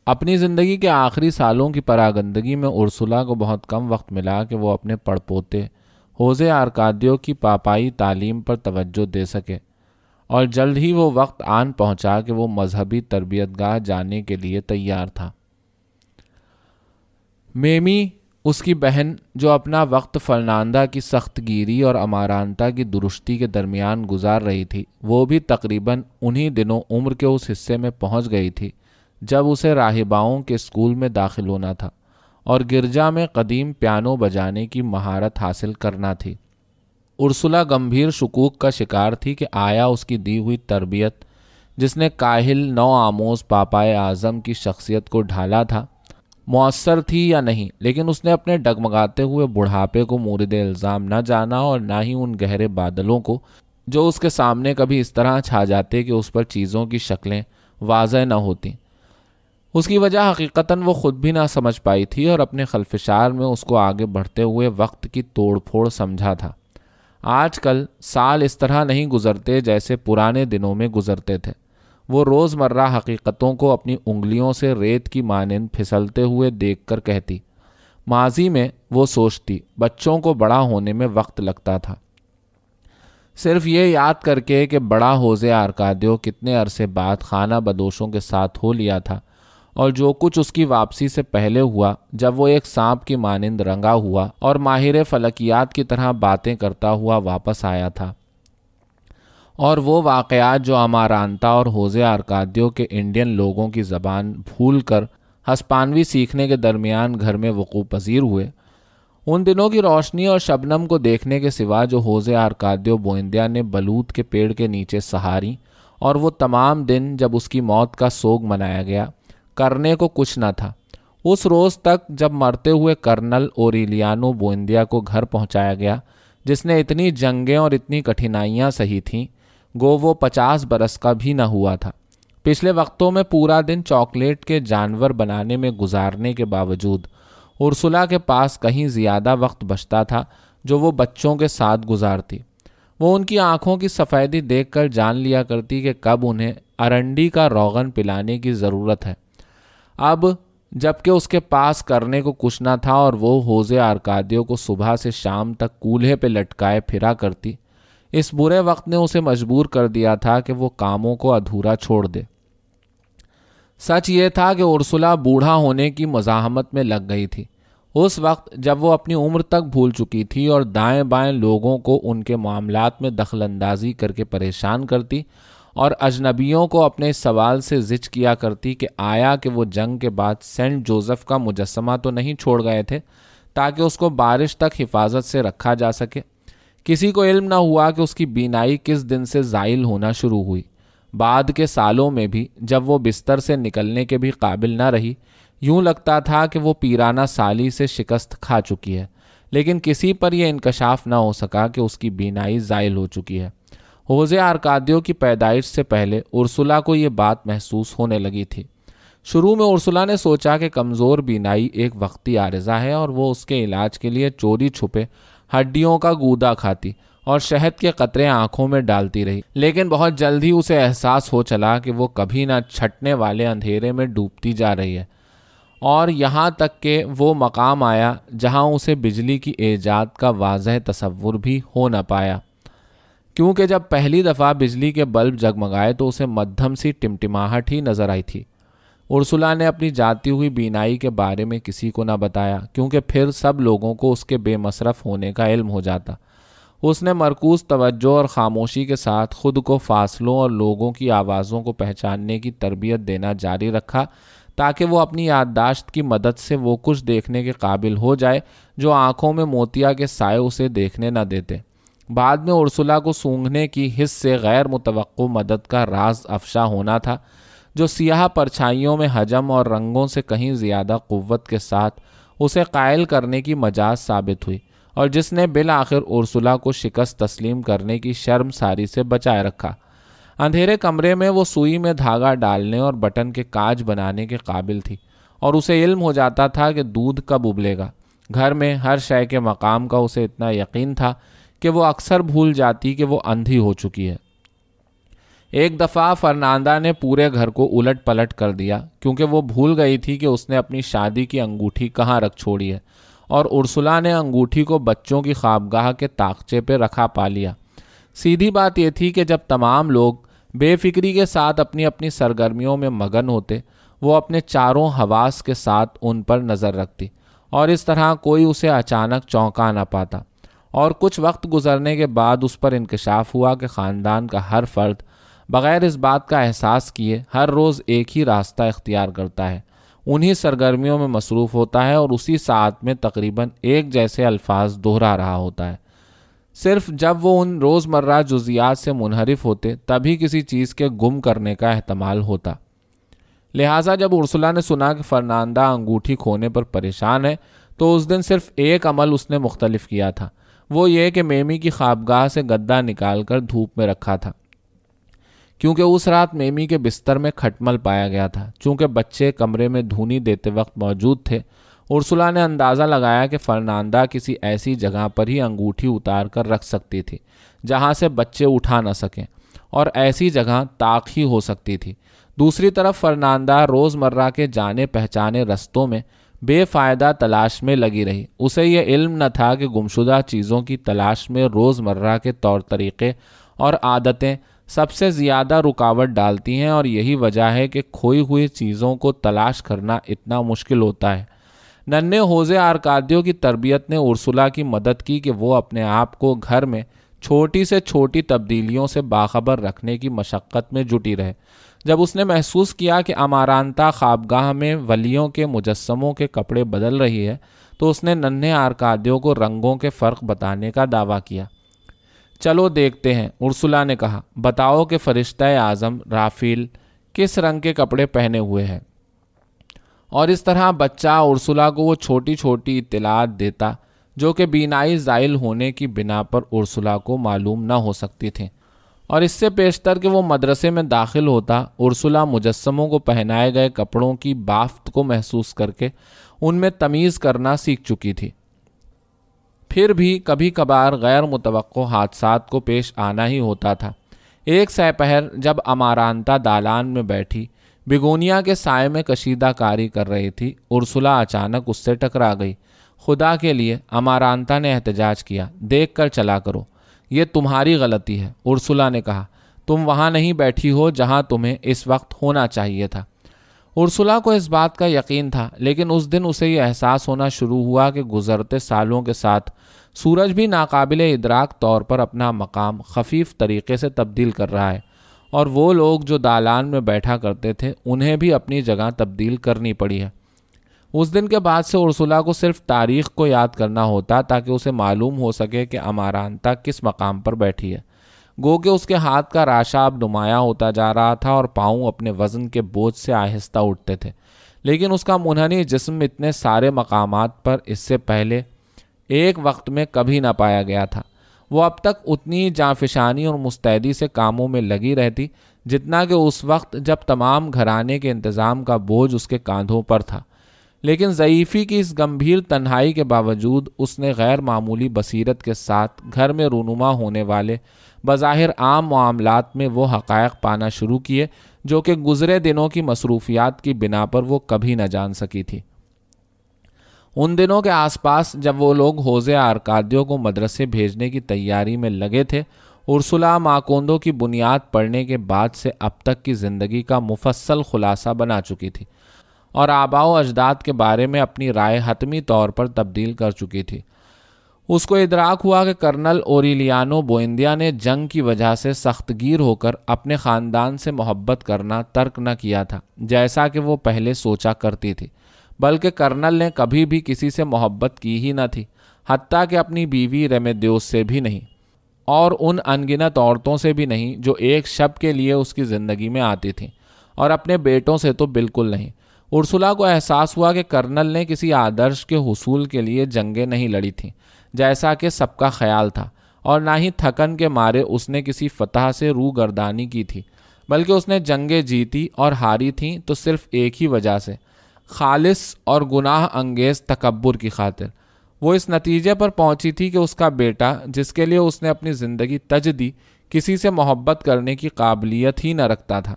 اپنی زندگی کے آخری سالوں کی پراگندگی میں ارسلا کو بہت کم وقت ملا کہ وہ اپنے پڑپوتے ہوزے آرکادیو کی پاپائی تعلیم پر توجہ دے سکے، اور جلد ہی وہ وقت آن پہنچا کہ وہ مذہبی تربیت گاہ جانے کے لیے تیار تھا۔ میمی، اس کی بہن، جو اپنا وقت فرناندا کی سخت گیری اور امارانتا کی درستی کے درمیان گزار رہی تھی، وہ بھی تقریباً انہی دنوں عمر کے اس حصے میں پہنچ گئی تھی جب اسے راہباؤں کے اسکول میں داخل ہونا تھا اور گرجا میں قدیم پیانو بجانے کی مہارت حاصل کرنا تھی۔ ارسلا گمبھیر شکوک کا شکار تھی کہ آیا اس کی دی ہوئی تربیت، جس نے کاہل نو آموز پاپائے اعظم کی شخصیت کو ڈھالا تھا، مؤثر تھی یا نہیں، لیکن اس نے اپنے ڈگمگاتے ہوئے بڑھاپے کو مورد الزام نہ جانا اور نہ ہی ان گہرے بادلوں کو جو اس کے سامنے کبھی اس طرح چھا جاتے کہ اس پر چیزوں کی شکلیں واضح نہ ہوتیں۔ اس کی وجہ حقیقتاً وہ خود بھی نہ سمجھ پائی تھی اور اپنے خلفشار میں اس کو آگے بڑھتے ہوئے وقت کی توڑ پھوڑ سمجھا تھا۔ آج کل سال اس طرح نہیں گزرتے جیسے پرانے دنوں میں گزرتے تھے۔ وہ روز مرہ حقیقتوں کو اپنی انگلیوں سے ریت کی مانند پھسلتے ہوئے دیکھ کر کہتی۔ ماضی میں وہ سوچتی بچوں کو بڑا ہونے میں وقت لگتا تھا، صرف یہ یاد کر کے کہ بڑا ہوزے آرکادیو کتنے عرصے بعد خانہ بدوشوں کے ساتھ ہو لیا تھا، اور جو کچھ اس کی واپسی سے پہلے ہوا جب وہ ایک سانپ کی مانند رنگا ہوا اور ماہر فلکیات کی طرح باتیں کرتا ہوا واپس آیا تھا، اور وہ واقعات جو امارانتا اور ہوزے آرکادیو کے انڈین لوگوں کی زبان بھول کر ہسپانوی سیکھنے کے درمیان گھر میں وقوع پذیر ہوئے، ان دنوں کی روشنی اور شبنم کو دیکھنے کے سوا جو ہوزے آرکادیو بوئندیا نے بلوط کے پیڑ کے نیچے سہاری، اور وہ تمام دن جب اس کی موت کا سوگ منایا گیا، کرنے کو کچھ نہ تھا۔ اس روز تک جب مرتے ہوئے کرنل اوریلیانو بوئندیا کو گھر پہنچایا گیا، جس نے اتنی جنگیں اور اتنی کٹھنائیاں سہی تھیں، گو وہ 50 برس کا بھی نہ ہوا تھا۔ پچھلے وقتوں میں پورا دن چاکلیٹ کے جانور بنانے میں گزارنے کے باوجود ارسلا کے پاس کہیں زیادہ وقت بچتا تھا جو وہ بچوں کے ساتھ گزارتی۔ وہ ان کی آنکھوں کی سفیدی دیکھ کر جان لیا کرتی کہ کب انہیں ارنڈی کا روغن پلانے کی ضرورت ہے۔ اب جب کہ اس کے پاس کرنے کو کچھ نہ تھا اور وہ ہوزے آرکادیو کو صبح سے شام تک کولہے پہ لٹکائے پھرا کرتی، اس برے وقت نے اسے مجبور کر دیا تھا کہ وہ کاموں کو ادھورا چھوڑ دے۔ سچ یہ تھا کہ ارسلا بوڑھا ہونے کی مزاحمت میں لگ گئی تھی۔ اس وقت جب وہ اپنی عمر تک بھول چکی تھی اور دائیں بائیں لوگوں کو ان کے معاملات میں دخل اندازی کر کے پریشان کرتی اور اجنبیوں کو اپنے سوال سے زچ کیا کرتی کہ آیا کہ وہ جنگ کے بعد سینٹ جوزف کا مجسمہ تو نہیں چھوڑ گئے تھے تاکہ اس کو بارش تک حفاظت سے رکھا جا سکے۔ کسی کو علم نہ ہوا کہ اس کی بینائی کس دن سے زائل ہونا شروع ہوئی۔ بعد کے سالوں میں بھی جب وہ بستر سے نکلنے کے بھی قابل نہ رہی، یوں لگتا تھا کہ وہ پیرانہ سالی سے شکست کھا چکی ہے، لیکن کسی پر یہ انکشاف نہ ہو سکا کہ اس کی بینائی زائل ہو چکی ہے۔ ہوزے آرکادیو کی پیدائش سے پہلے ارسلا کو یہ بات محسوس ہونے لگی تھی۔ شروع میں ارسلا نے سوچا کہ کمزور بینائی ایک وقتی عارضہ ہے اور وہ اس کے علاج کے لیے چوری چھپے ہڈیوں کا گودا کھاتی اور شہد کے قطرے آنکھوں میں ڈالتی رہی، لیکن بہت جلد ہی اسے احساس ہو چلا کہ وہ کبھی نہ چھٹنے والے اندھیرے میں ڈوبتی جا رہی ہے، اور یہاں تک کہ وہ مقام آیا جہاں اسے بجلی کی ایجاد کا واضح تصور بھی ہو نہ پایا، کیونکہ جب پہلی دفعہ بجلی کے بلب جگمگائے تو اسے مدھم سی ٹمٹماہٹ ہی نظر آئی تھی۔ ارسلا نے اپنی جاتی ہوئی بینائی کے بارے میں کسی کو نہ بتایا، کیونکہ پھر سب لوگوں کو اس کے بے مصرف ہونے کا علم ہو جاتا۔ اس نے مرکوز توجہ اور خاموشی کے ساتھ خود کو فاصلوں اور لوگوں کی آوازوں کو پہچاننے کی تربیت دینا جاری رکھا تاکہ وہ اپنی یادداشت کی مدد سے وہ کچھ دیکھنے کے قابل ہو جائے جو آنکھوں میں موتیا کے سائے اسے دیکھنے نہ دیتے۔ بعد میں ارسلا کو سونگھنے کی حس سے غیر متوقع مدد کا راز افشا ہونا تھا، جو سیاہ پرچھائیوں میں حجم اور رنگوں سے کہیں زیادہ قوت کے ساتھ اسے قائل کرنے کی مجاز ثابت ہوئی، اور جس نے بالآخر ارسلا کو شکست تسلیم کرنے کی شرم ساری سے بچائے رکھا۔ اندھیرے کمرے میں وہ سوئی میں دھاگا ڈالنے اور بٹن کے کاج بنانے کے قابل تھی، اور اسے علم ہو جاتا تھا کہ دودھ کب ابلے گا۔ گھر میں ہر شے کے مقام کا اسے اتنا یقین تھا کہ وہ اکثر بھول جاتی کہ وہ اندھی ہو چکی ہے۔ ایک دفعہ فرناندا نے پورے گھر کو الٹ پلٹ کر دیا کیونکہ وہ بھول گئی تھی کہ اس نے اپنی شادی کی انگوٹھی کہاں رکھ چھوڑی ہے، اور ارسلا نے انگوٹھی کو بچوں کی خوابگاہ کے طاقچے پہ رکھا پا لیا۔ سیدھی بات یہ تھی کہ جب تمام لوگ بے فکری کے ساتھ اپنی اپنی سرگرمیوں میں مگن ہوتے، وہ اپنے چاروں حواس کے ساتھ ان پر نظر رکھتی، اور اس طرح کوئی اسے اچانک چونکا نہ پاتا۔ اور کچھ وقت گزرنے کے بعد اس پر انکشاف ہوا کہ خاندان کا ہر فرد بغیر اس بات کا احساس کیے ہر روز ایک ہی راستہ اختیار کرتا ہے، انہی سرگرمیوں میں مصروف ہوتا ہے اور اسی ساعت میں تقریباً ایک جیسے الفاظ دہرا رہا ہوتا ہے۔ صرف جب وہ ان روزمرہ جزیات سے منحرف ہوتے تبھی کسی چیز کے گم کرنے کا احتمال ہوتا۔ لہٰذا جب ارسلا نے سنا کہ فرناندا انگوٹھی کھونے پر پریشان ہے تو اس دن صرف ایک عمل اس نے مختلف کیا تھا، وہ یہ کہ میمی کی خوابگاہ سے گدا نکال کر دھوپ میں رکھا تھا، کیونکہ اس رات میمی کے بستر میں کھٹمل پایا گیا تھا۔ چونکہ بچے کمرے میں دھونی دیتے وقت موجود تھے، ارسلا نے اندازہ لگایا کہ فرناندا کسی ایسی جگہ پر ہی انگوٹھی اتار کر رکھ سکتی تھی جہاں سے بچے اٹھا نہ سکیں، اور ایسی جگہ طاق ہی ہو سکتی تھی۔ دوسری طرف فرناندا روزمرہ کے جانے پہچانے رستوں میں بے فائدہ تلاش میں لگی رہی۔ اسے یہ علم نہ تھا کہ گمشدہ چیزوں کی تلاش میں روزمرہ کے طور طریقے اور عادتیں سب سے زیادہ رکاوٹ ڈالتی ہیں، اور یہی وجہ ہے کہ کھوئی ہوئی چیزوں کو تلاش کرنا اتنا مشکل ہوتا ہے۔ ننھے ہوزے آرکادیو کی تربیت نے ارسلا کی مدد کی کہ وہ اپنے آپ کو گھر میں چھوٹی سے چھوٹی تبدیلیوں سے باخبر رکھنے کی مشقت میں جٹی رہے۔ جب اس نے محسوس کیا کہ امارانتا خوابگاہ میں ولیوں کے مجسموں کے کپڑے بدل رہی ہے تو اس نے ننھے آرکادیو کو رنگوں کے فرق بتانے کا دعویٰ کیا۔ چلو دیکھتے ہیں، ارسلا نے کہا، بتاؤ کہ فرشتہ اعظم رافیل کس رنگ کے کپڑے پہنے ہوئے ہیں۔ اور اس طرح بچہ ارسلا کو وہ چھوٹی چھوٹی اطلاعات دیتا جو کہ بینائی زائل ہونے کی بنا پر ارسلا کو معلوم نہ ہو سکتی تھیں، اور اس سے پیشتر کہ وہ مدرسے میں داخل ہوتا، ارسلا مجسموں کو پہنائے گئے کپڑوں کی بافت کو محسوس کر کے ان میں تمیز کرنا سیکھ چکی تھی۔ پھر بھی کبھی کبھار غیر متوقع حادثات کو پیش آنا ہی ہوتا تھا۔ ایک سپہر جب امارانتا دالان میں بیٹھی بیگونیا کے سائے میں کشیدہ کاری کر رہی تھی، ارسلا اچانک اس سے ٹکرا گئی۔ خدا کے لیے، امارانتا نے احتجاج کیا، دیکھ کر چلا کرو، یہ تمہاری غلطی ہے۔ ارسلا نے کہا، تم وہاں نہیں بیٹھی ہو جہاں تمہیں اس وقت ہونا چاہیے تھا۔ ارسلا کو اس بات کا یقین تھا، لیکن اس دن اسے یہ احساس ہونا شروع ہوا کہ گزرتے سالوں کے ساتھ سورج بھی ناقابل ادراک طور پر اپنا مقام خفیف طریقے سے تبدیل کر رہا ہے، اور وہ لوگ جو دالان میں بیٹھا کرتے تھے انہیں بھی اپنی جگہ تبدیل کرنی پڑی ہے۔ اس دن کے بعد سے ارسلا کو صرف تاریخ کو یاد کرنا ہوتا تاکہ اسے معلوم ہو سکے کہ امارانتا کس مقام پر بیٹھی ہے۔ گو کہ اس کے ہاتھ کا راشا اب نمایاں ہوتا جا رہا تھا اور پاؤں اپنے وزن کے بوجھ سے آہستہ اٹھتے تھے، لیکن اس کا منحنی جسم اتنے سارے مقامات پر اس سے پہلے ایک وقت میں کبھی نہ پایا گیا تھا۔ وہ اب تک اتنی جانفشانی اور مستعدی سے کاموں میں لگی رہتی جتنا کہ اس وقت جب تمام گھرانے کے انتظام کا بوجھ اس کے کاندھوں پر تھا، لیکن ضعیفی کی اس گمبھیر تنہائی کے باوجود اس نے غیر معمولی بصیرت کے ساتھ گھر میں رونما ہونے والے بظاہر عام معاملات میں وہ حقائق پانا شروع کیے جو کہ گزرے دنوں کی مصروفیات کی بنا پر وہ کبھی نہ جان سکی تھی۔ ان دنوں کے آس پاس جب وہ لوگ ہوزے آرکادیو کو مدرسے بھیجنے کی تیاری میں لگے تھے، ارسلا ماکوندو کی بنیاد پڑنے کے بعد سے اب تک کی زندگی کا مفصل خلاصہ بنا چکی تھی اور آباء و اجداد کے بارے میں اپنی رائے حتمی طور پر تبدیل کر چکی تھی۔ اس کو ادراک ہوا کہ کرنل اوریلیانو بوئندیا نے جنگ کی وجہ سے سخت گیر ہو کر اپنے خاندان سے محبت کرنا ترک نہ کیا تھا جیسا کہ وہ پہلے سوچا کرتی تھی، بلکہ کرنل نے کبھی بھی کسی سے محبت کی ہی نہ تھی، حتیٰ کہ اپنی بیوی ریمیڈیوس سے بھی نہیں، اور ان انگنت عورتوں سے بھی نہیں جو ایک شب کے لیے اس کی زندگی میں آتی تھیں، اور اپنے بیٹوں سے تو بالکل نہیں۔ ارسلا کو احساس ہوا کہ کرنل نے کسی آدرش کے حصول کے لیے جنگیں نہیں لڑی تھیں جیسا کہ سب کا خیال تھا، اور نہ ہی تھکن کے مارے اس نے کسی فتح سے روگردانی کی تھی، بلکہ اس نے جنگیں جیتی اور ہاری تھیں تو صرف ایک ہی وجہ سے، خالص اور گناہ انگیز تکبر کی خاطر۔ وہ اس نتیجے پر پہنچی تھی کہ اس کا بیٹا، جس کے لیے اس نے اپنی زندگی تج دی، کسی سے محبت کرنے کی قابلیت ہی نہ رکھتا تھا۔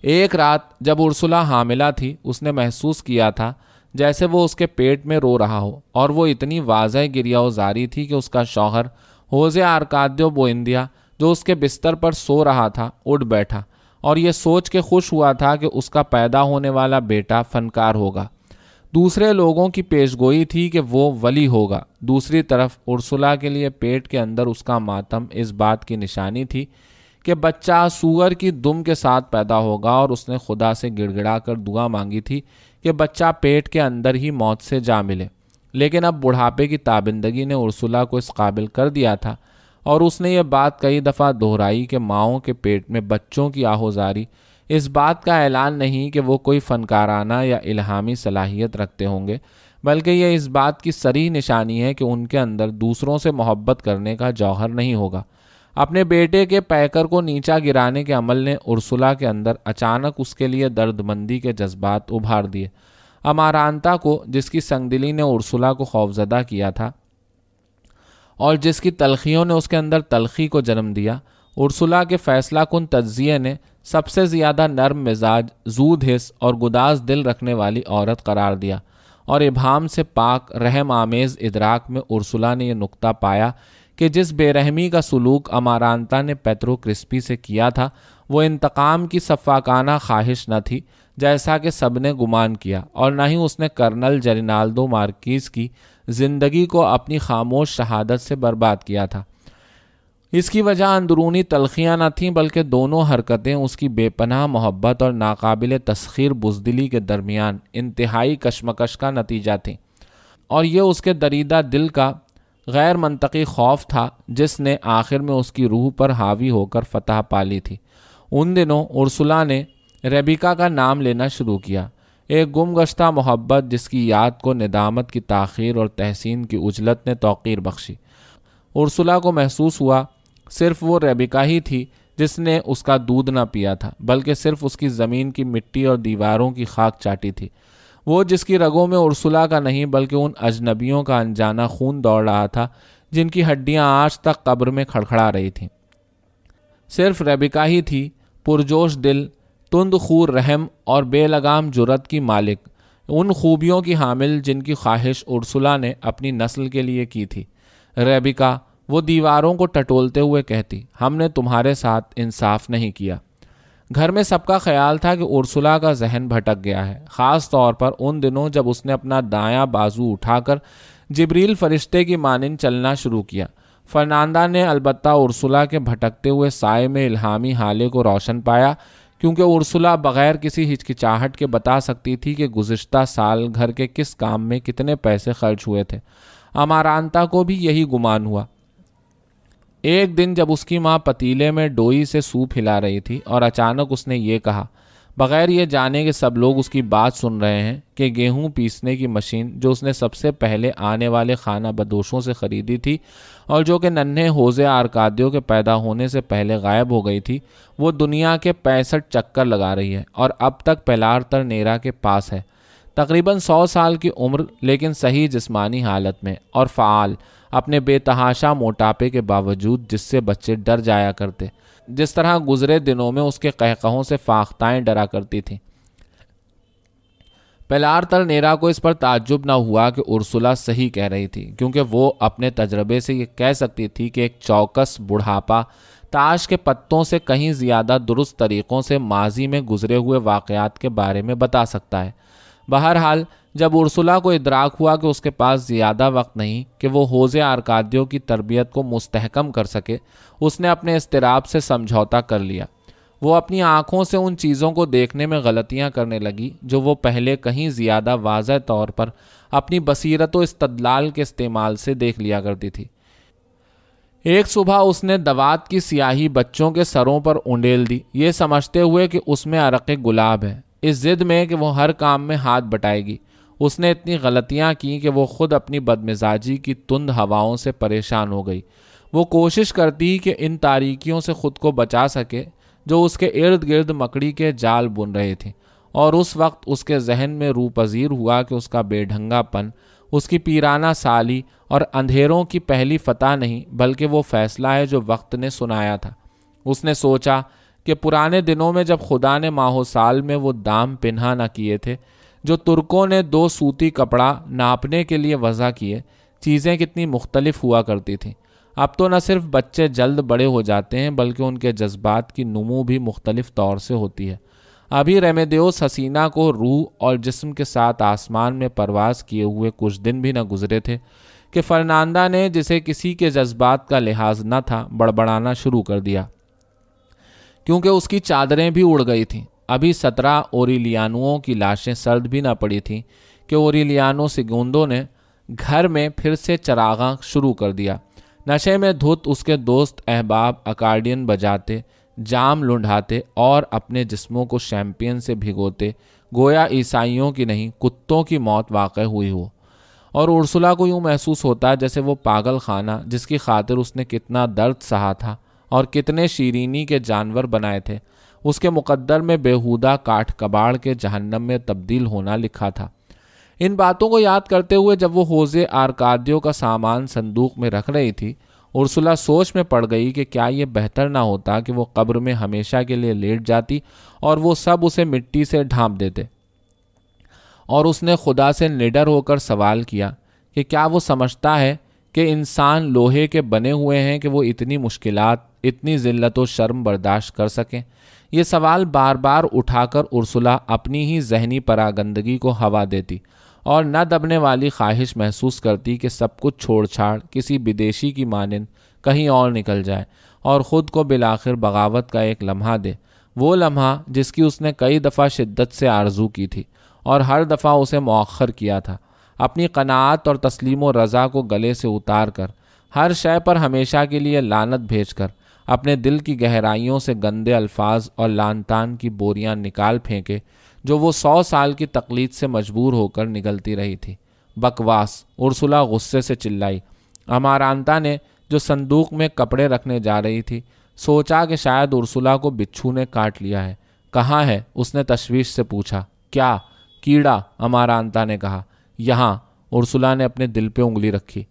ایک رات جب ارسلا حاملہ تھی، اس نے محسوس کیا تھا جیسے وہ اس کے پیٹ میں رو رہا ہو، اور وہ اتنی واضح گریہ زاری تھی کہ اس کا شوہر ہوزے آرکادیو بوئندیا جو اس کے بستر پر سو رہا تھا اٹھ بیٹھا، اور یہ سوچ کے خوش ہوا تھا کہ اس کا پیدا ہونے والا بیٹا فنکار ہوگا۔ دوسرے لوگوں کی پیشگوئی تھی کہ وہ ولی ہوگا، دوسری طرف ارسلا کے لیے پیٹ کے اندر اس کا ماتم اس بات کی نشانی تھی کہ بچہ سور کی دم کے ساتھ پیدا ہوگا، اور اس نے خدا سے گڑ گڑا کر دعا مانگی تھی کہ بچہ پیٹ کے اندر ہی موت سے جا ملے۔ لیکن اب بڑھاپے کی تابندگی نے ارسلا کو اس قابل کر دیا تھا، اور اس نے یہ بات کئی دفعہ دہرائی کہ ماؤں کے پیٹ میں بچوں کی آہوزاری اس بات کا اعلان نہیں کہ وہ کوئی فنکارانہ یا الہامی صلاحیت رکھتے ہوں گے، بلکہ یہ اس بات کی صریح نشانی ہے کہ ان کے اندر دوسروں سے محبت کرنے کا جوہر نہیں ہوگا۔ اپنے بیٹے کے پیکر کو نیچا گرانے کے عمل نے ارسلا کے اندر اچانک اس کے لیے درد مندی کے جذبات ابھار دیے۔ امارانتا کو، جس کی سنگدلی نے ارسلا کو خوفزدہ کیا تھا اور جس کی تلخیوں نے اس کے اندر تلخی کو جنم دیا، ارسلا کے فیصلہ کن تجزیے نے سب سے زیادہ نرم مزاج، زود حس اور گداز دل رکھنے والی عورت قرار دیا، اور ابہام سے پاک رحم آمیز ادراک میں ارسلا نے یہ نقطہ پایا کہ جس بے رحمی کا سلوک امارانتا نے پیترو کرسپی سے کیا تھا وہ انتقام کی سفاکانہ خواہش نہ تھی جیسا کہ سب نے گمان کیا، اور نہ ہی اس نے کرنل جرینالدو مارکیز کی زندگی کو اپنی خاموش شہادت سے برباد کیا تھا۔ اس کی وجہ اندرونی تلخیاں نہ تھیں، بلکہ دونوں حرکتیں اس کی بے پناہ محبت اور ناقابل تسخیر بزدلی کے درمیان انتہائی کشمکش کا نتیجہ تھیں، اور یہ اس کے دریدہ دل کا غیر منطقی خوف تھا جس نے آخر میں اس کی روح پر حاوی ہو کر فتح پالی تھی۔ ان دنوں ارسلا نے ریبیکا کا نام لینا شروع کیا، ایک گم گشتہ محبت جس کی یاد کو ندامت کی تاخیر اور تحسین کی عجلت نے توقیر بخشی۔ ارسلا کو محسوس ہوا صرف وہ ریبیکا ہی تھی جس نے اس کا دودھ نہ پیا تھا، بلکہ صرف اس کی زمین کی مٹی اور دیواروں کی خاک چاٹی تھی، وہ جس کی رگوں میں ارسلا کا نہیں بلکہ ان اجنبیوں کا انجانا خون دوڑ رہا تھا جن کی ہڈیاں آج تک قبر میں کھڑکھڑا رہی تھیں۔ صرف ریبیکا ہی تھی، پرجوش دل، تند خور رحم اور بے لگام جرت کی مالک، ان خوبیوں کی حامل جن کی خواہش ارسلا نے اپنی نسل کے لیے کی تھی۔ ریبیکا، وہ دیواروں کو ٹٹولتے ہوئے کہتی، ہم نے تمہارے ساتھ انصاف نہیں کیا۔ گھر میں سب کا خیال تھا کہ ارسلا کا ذہن بھٹک گیا ہے، خاص طور پر ان دنوں جب اس نے اپنا دایاں بازو اٹھا کر جبریل فرشتے کی مانند چلنا شروع کیا۔ فرناندا نے البتہ ارسلا کے بھٹکتے ہوئے سائے میں الہامی حالے کو روشن پایا، کیونکہ ارسلا بغیر کسی ہچکچاہٹ کے بتا سکتی تھی کہ گزشتہ سال گھر کے کس کام میں کتنے پیسے خرچ ہوئے تھے۔ امارانتا کو بھی یہی گمان ہوا۔ ایک دن جب اس کی ماں پتیلے میں ڈوئی سے سوپ ہلا رہی تھی اور اچانک اس نے یہ کہا، بغیر یہ جانے کہ سب لوگ اس کی بات سن رہے ہیں، کہ گیہوں پیسنے کی مشین جو اس نے سب سے پہلے آنے والے خانہ بدوشوں سے خریدی تھی اور جو کہ ننھے ہوزے آرکادیو کے پیدا ہونے سے پہلے غائب ہو گئی تھی، وہ دنیا کے 65 چکر لگا رہی ہے اور اب تک پیلارتر نیرا کے پاس ہے۔ تقریباً 100 سال کی عمر، لیکن صحیح جسمانی حالت میں اور فعال، اپنے بے تحاشا موٹاپے کے باوجود جس سے بچے ڈر جایا کرتے، جس طرح گزرے دنوں میں اس کے قہقہوں سے فاختائیں ڈرا کرتی تھیں۔ پیلارتر نیرا کو اس پر تعجب نہ ہوا کہ ارسلا صحیح کہہ رہی تھی، کیونکہ وہ اپنے تجربے سے یہ کہہ سکتی تھی کہ ایک چوکس بڑھاپا تاش کے پتوں سے کہیں زیادہ درست طریقوں سے ماضی میں گزرے ہوئے واقعات کے بارے میں بتا سکتا ہے۔ بہرحال جب ارسلا کو ادراک ہوا کہ اس کے پاس زیادہ وقت نہیں کہ وہ ہوزے آرکادیو کی تربیت کو مستحکم کر سکے، اس نے اپنے اضطراب سے سمجھوتا کر لیا۔ وہ اپنی آنکھوں سے ان چیزوں کو دیکھنے میں غلطیاں کرنے لگی جو وہ پہلے کہیں زیادہ واضح طور پر اپنی بصیرت و استدلال کے استعمال سے دیکھ لیا کرتی تھی۔ ایک صبح اس نے دوات کی سیاہی بچوں کے سروں پر انڈیل دی، یہ سمجھتے ہوئے کہ اس میں عرق گلاب ہے، اس ضد میں کہ وہ ہر کام میں ہاتھ بٹائے گی۔ اس نے اتنی غلطیاں کی کہ وہ خود اپنی بدمزاجی کی تند ہواؤں سے پریشان ہو گئی۔ وہ کوشش کرتی کہ ان تاریکیوں سے خود کو بچا سکے جو اس کے ارد گرد مکڑی کے جال بن رہے تھے، اور اس وقت اس کے ذہن میں رو پذیر ہوا کہ اس کا بے ڈھنگا پن اس کی پیرانہ سالی اور اندھیروں کی پہلی فتح نہیں، بلکہ وہ فیصلہ ہے جو وقت نے سنایا تھا۔ اس نے سوچا کہ پرانے دنوں میں جب خدا نے ماہ و سال میں وہ دام پنہا نہ کیے تھے جو ترکوں نے 2 سوتی کپڑا ناپنے کے لیے وضع کیے، چیزیں کتنی مختلف ہوا کرتی تھیں۔ اب تو نہ صرف بچے جلد بڑے ہو جاتے ہیں بلکہ ان کے جذبات کی نمو بھی مختلف طور سے ہوتی ہے۔ ابھی ریمیدیوس حسینہ کو روح اور جسم کے ساتھ آسمان میں پرواز کیے ہوئے کچھ دن بھی نہ گزرے تھے کہ فرناندا نے، جسے کسی کے جذبات کا لحاظ نہ تھا، بڑبڑانا شروع کر دیا، کیونکہ اس کی چادریں بھی اڑ گئی تھیں۔ ابھی 17 اوریلیانوؤں کی لاشیں سرد بھی نہ پڑی تھیں کہ اوریلیانو سیگوندو نے گھر میں پھر سے چراغاں شروع کر دیا۔ نشے میں دھت اس کے دوست احباب اکارڈین بجاتے، جام لنڈھاتے اور اپنے جسموں کو شیمپین سے بھگوتے، گویا عیسائیوں کی نہیں کتوں کی موت واقع ہوئی ہو۔ اور ارسلا کو یوں محسوس ہوتا جیسے وہ پاگل خانہ، جس کی خاطر اس نے کتنا درد سہا تھا اور کتنے شیرینی کے جانور بنائے تھے، اس کے مقدر میں بےہودہ کاٹھ کباڑ کے جہنم میں تبدیل ہونا لکھا تھا۔ ان باتوں کو یاد کرتے ہوئے جب وہ حوضے آرکادیو کا سامان صندوق میں رکھ رہی تھی، ارسلا سوچ میں پڑ گئی کہ کیا یہ بہتر نہ ہوتا کہ وہ قبر میں ہمیشہ کے لیے لیٹ جاتی اور وہ سب اسے مٹی سے ڈھانپ دیتے۔ اور اس نے خدا سے نڈر ہو کر سوال کیا کہ کیا وہ سمجھتا ہے کہ انسان لوہے کے بنے ہوئے ہیں کہ وہ اتنی مشکلات، اتنی ذلت و شرم برداشت کر سکیں؟ یہ سوال بار بار اٹھا کر ارسلا اپنی ہی ذہنی پراگندگی کو ہوا دیتی اور نہ دبنے والی خواہش محسوس کرتی کہ سب کچھ چھوڑ چھاڑ کسی بدیشی کی مانند کہیں اور نکل جائے اور خود کو بالآخر بغاوت کا ایک لمحہ دے، وہ لمحہ جس کی اس نے کئی دفعہ شدت سے آرزو کی تھی اور ہر دفعہ اسے مؤخر کیا تھا، اپنی قناعت اور تسلیم و رضا کو گلے سے اتار کر، ہر شے پر ہمیشہ کے لیے لعنت بھیج کر، اپنے دل کی گہرائیوں سے گندے الفاظ اور لعن طعن کی بوریاں نکال پھینکے جو وہ 100 سال کی تقلید سے مجبور ہو کر نگلتی رہی تھی۔ بکواس! ارسلا غصے سے چلائی۔ امارانتا نے، جو صندوق میں کپڑے رکھنے جا رہی تھی، سوچا کہ شاید ارسلا کو بچھو نے کاٹ لیا ہے۔ کہاں ہے؟ اس نے تشویش سے پوچھا۔ کیا؟ کیڑا، امارانتا نے کہا۔ یہاں۔ ارسلا نے اپنے دل پہ انگلی رکھی۔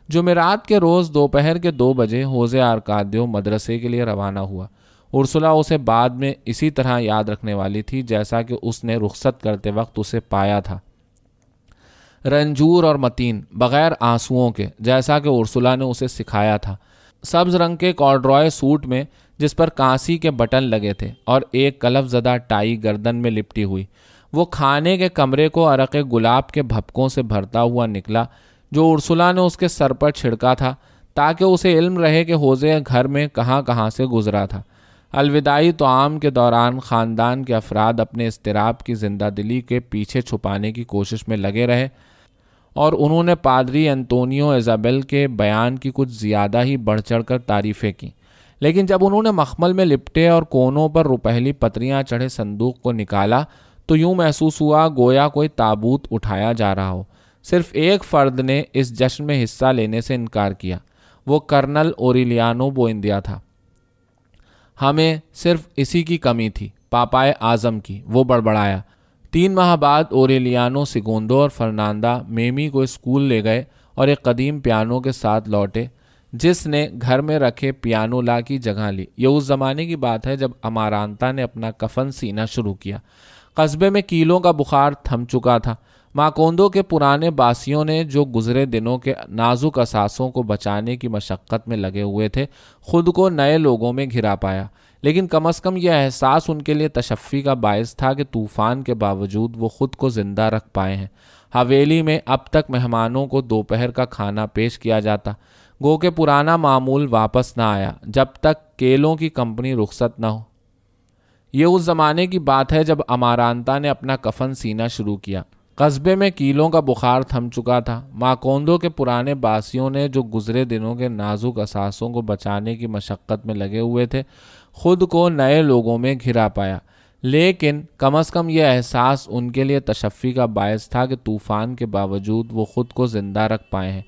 جمعرات کے روز دوپہر کے 2 بجے حوضے آرکادیو مدرسے کے لیے روانہ ہوا۔ ارسلا اسے بعد میں اسی طرح یاد رکھنے والی تھی جیسا کہ اس نے رخصت کرتے وقت اسے پایا تھا، رنجور اور متین، بغیر آنسوؤں کے، جیسا کہ ارسلا نے اسے سکھایا تھا، سبز رنگ کے کارڈرائے سوٹ میں جس پر کانسی کے بٹن لگے تھے اور ایک کلف زدہ ٹائی گردن میں لپٹی ہوئی۔ وہ کھانے کے کمرے کو عرق گلاب کے بھپکوں سے بھرتا ہوا نکلا جو ارسلا نے اس کے سر پر چھڑکا تھا تاکہ اسے علم رہے کہ حوضے گھر میں کہاں کہاں سے گزرا تھا۔ الوداعی طعام کے دوران خاندان کے افراد اپنے اضطراب کی زندہ دلی کے پیچھے چھپانے کی کوشش میں لگے رہے اور انہوں نے پادری انتونیو ایزابیل کے بیان کی کچھ زیادہ ہی بڑھ چڑھ کر تعریفیں کیں، لیکن جب انہوں نے مخمل میں لپٹے اور کونوں پر روپہلی پتریاں چڑھے صندوق کو نکالا تو یوں محسوس ہوا گویا کوئی تابوت اٹھایا جا رہا ہو۔ صرف ایک فرد نے اس جشن میں حصہ لینے سے انکار کیا، وہ کرنل اوریلیانو بوئندیا تھا۔ ہمیں صرف اسی کی کمی تھی، پاپائے اعظم کی، وہ بڑبڑایا۔ 3 ماہ بعد اوریلیانو سیگوندو اور فرناندا میمی کو اسکول لے گئے اور ایک قدیم پیانو کے ساتھ لوٹے جس نے گھر میں رکھے پیانو لا کی جگہ لی۔ یہ اس زمانے کی بات ہے جب امارانتا نے اپنا کفن سینا شروع کیا۔ قصبے میں کیلوں کا بخار تھم چکا تھا۔ ماکوندو کے پرانے باسیوں نے جو گزرے دنوں کے نازک اثاثوں کو بچانے کی مشقت میں لگے ہوئے تھے خود کو نئے لوگوں میں گھرا پایا، لیکن کم از کم یہ احساس ان کے لیے تشفی کا باعث تھا کہ طوفان کے باوجود وہ خود کو زندہ رکھ پائے ہیں۔ حویلی میں اب تک مہمانوں کو دوپہر کا کھانا پیش کیا جاتا، گو کہ پرانا معمول واپس نہ آیا جب تک کیلوں کی کمپنی رخصت نہ ہو۔ یہ اس زمانے کی بات ہے جب امارانتا نے اپنا کفن سینا شروع کیا۔ قصبے میں کیلوں کا بخار تھم چکا تھا۔ ماکوندو کے پرانے باسیوں نے جو گزرے دنوں کے نازک اثاثوں کو بچانے کی مشقت میں لگے ہوئے تھے خود کو نئے لوگوں میں گھرا پایا، لیکن کم از کم یہ احساس ان کے لیے تشفی کا باعث تھا کہ طوفان کے باوجود وہ خود کو زندہ رکھ پائے ہیں۔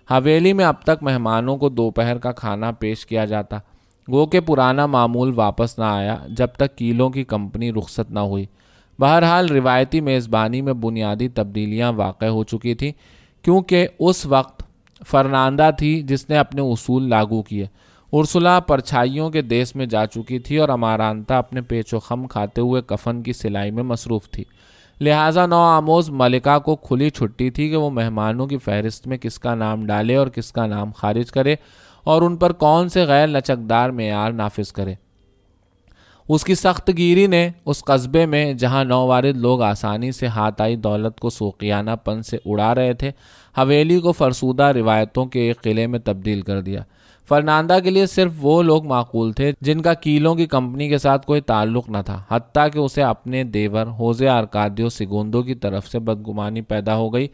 حویلی میں اب تک مہمانوں کو دوپہر کا کھانا پیش کیا جاتا، گو کہ پرانا معمول واپس نہ آیا جب تک کیلوں کی کمپنی رخصت نہ ہوئی۔ بہرحال روایتی میزبانی میں بنیادی تبدیلیاں واقع ہو چکی تھیں کیونکہ اس وقت فرناندا تھی جس نے اپنے اصول لاگو کیے۔ ارسلا پرچھائیوں کے دیس میں جا چکی تھی اور امارانتا اپنے پیچ و خم کھاتے ہوئے کفن کی سلائی میں مصروف تھی۔ لہٰذا نو آموز ملکہ کو کھلی چھٹی تھی کہ وہ مہمانوں کی فہرست میں کس کا نام ڈالے اور کس کا نام خارج کرے اور ان پر کون سے غیر لچکدار معیار نافذ کرے۔ اس کی سخت گیری نے اس قصبے میں جہاں نووارد لوگ آسانی سے ہاتھ آئی دولت کو سوقیانہ پن سے اڑا رہے تھے، حویلی کو فرسودہ روایتوں کے ایک قلعے میں تبدیل کر دیا۔ فرناندا کے لیے صرف وہ لوگ معقول تھے جن کا کیلوں کی کمپنی کے ساتھ کوئی تعلق نہ تھا، حتیٰ کہ اسے اپنے دیور ہوزے آرکادیو سیگوندو کی طرف سے بدگمانی پیدا ہو گئی،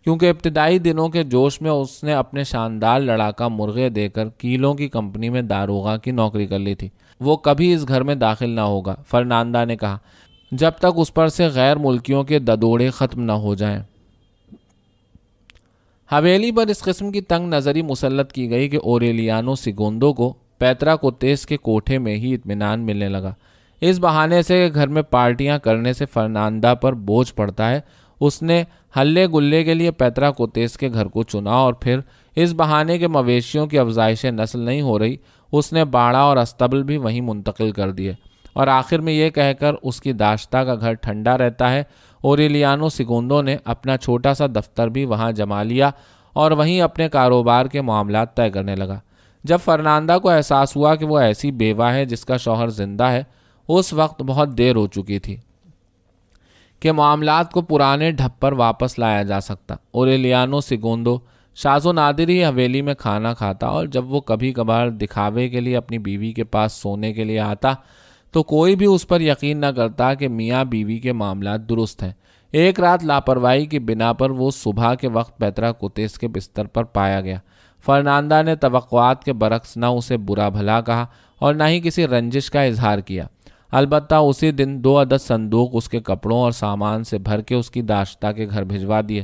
کیونکہ ابتدائی دنوں کے جوش میں اس نے اپنے شاندار لڑاکا مرغے دے کر کیلوں کی کمپنی میں داروغہ کی نوکری کر لی تھی۔ وہ کبھی اس گھر میں داخل نہ ہوگا، فرناندا نے کہا، جب تک اس پر سے غیر ملکیوں کے ددوڑے ختم نہ ہو جائیں۔ حویلی پر اس قسم کی تنگ نظری مسلط کی گئی کہ اوریلیانو سیگوندو کو پیتراکوتیس کے کوٹھے میں ہی اطمینان ملنے لگا۔ اس بہانے سے گھر میں پارٹیاں کرنے سے فرناندا پر بوجھ پڑتا ہے، اس نے ہلے گلے کے لیے پیتراکوتیس کے گھر کو چنا، اور پھر اس بہانے کے مویشیوں کی افزائش نسل نہیں ہو رہی، اس نے باڑہ اور استبل بھی وہیں منتقل کر دیے، اور آخر میں یہ کہہ کر اس کی داشتہ کا گھر ٹھنڈا رہتا ہے، اوریلیانو سیگوندو نے اپنا چھوٹا سا دفتر بھی وہاں جما لیا اور وہیں اپنے کاروبار کے معاملات طے کرنے لگا۔ جب فرناندا کو احساس ہوا کہ وہ ایسی بیوہ ہے جس کا شوہر زندہ ہے، اس وقت بہت دیر ہو چکی تھی کہ معاملات کو پرانے ڈھب پر واپس لایا جا سکتا۔ اوریلیانو سیگوندو شاذ و نادر ہی حویلی میں کھانا کھاتا، اور جب وہ کبھی کبھار دکھاوے کے لیے اپنی بیوی کے پاس سونے کے لیے آتا تو کوئی بھی اس پر یقین نہ کرتا کہ میاں بیوی کے معاملات درست ہیں۔ ایک رات لاپرواہی کی بنا پر وہ صبح کے وقت پیتراکوتیس کے بستر پر پایا گیا۔ فرناندا نے توقعات کے برعکس نہ اسے برا بھلا کہا اور نہ ہی کسی رنجش کا اظہار کیا، البتہ اسی دن 2 عدد صندوق اس کے کپڑوں اور سامان سے بھر کے اس کی داشتہ کے گھر بھجوا دیے۔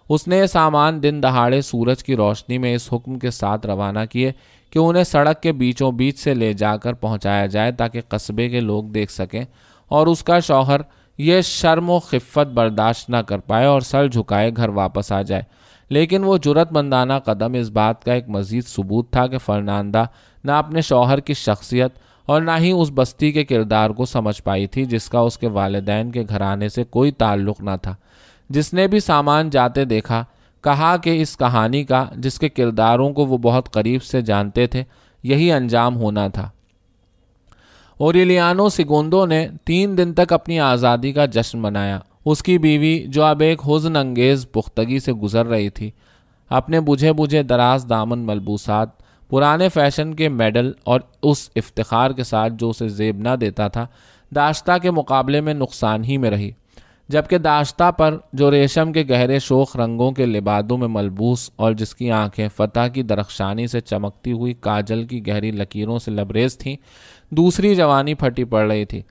اس نے یہ سامان دن دہاڑے سورج کی روشنی میں اس حکم کے ساتھ روانہ کیے کہ انہیں سڑک کے بیچوں بیچ سے لے جا کر پہنچایا جائے تاکہ قصبے کے لوگ دیکھ سکیں اور اس کا شوہر یہ شرم و خفت برداشت نہ کر پائے اور سر جھکائے گھر واپس آ جائے۔ لیکن وہ جرأت مندانہ قدم اس بات کا ایک مزید ثبوت تھا کہ فرناندا نہ اپنے شوہر کی شخصیت اور نہ ہی اس بستی کے کردار کو سمجھ پائی تھی جس کا اس کے والدین کے گھرانے سے کوئی تعلق نہ تھا۔ جس نے بھی سامان جاتے دیکھا کہا کہ اس کہانی کا، جس کے کرداروں کو وہ بہت قریب سے جانتے تھے، یہی انجام ہونا تھا۔ اوریلیانو سیگوندو نے 3 دن تک اپنی آزادی کا جشن منایا۔ اس کی بیوی، جو اب ایک حزن انگیز پختگی سے گزر رہی تھی، اپنے بجھے دراز دامن ملبوسات، پرانے فیشن کے میڈل اور اس افتخار کے ساتھ جو اسے زیب نہ دیتا تھا، داشتہ کے مقابلے میں نقصان ہی میں رہی، جبکہ داشتہ پر جو ریشم کے گہرے شوخ رنگوں کے لبادوں میں ملبوس اور جس کی آنکھیں فتح کی درخشانی سے چمکتی ہوئی کاجل کی گہری لکیروں سے لبریز تھیں، دوسری جوانی پھٹی پڑ رہی تھی۔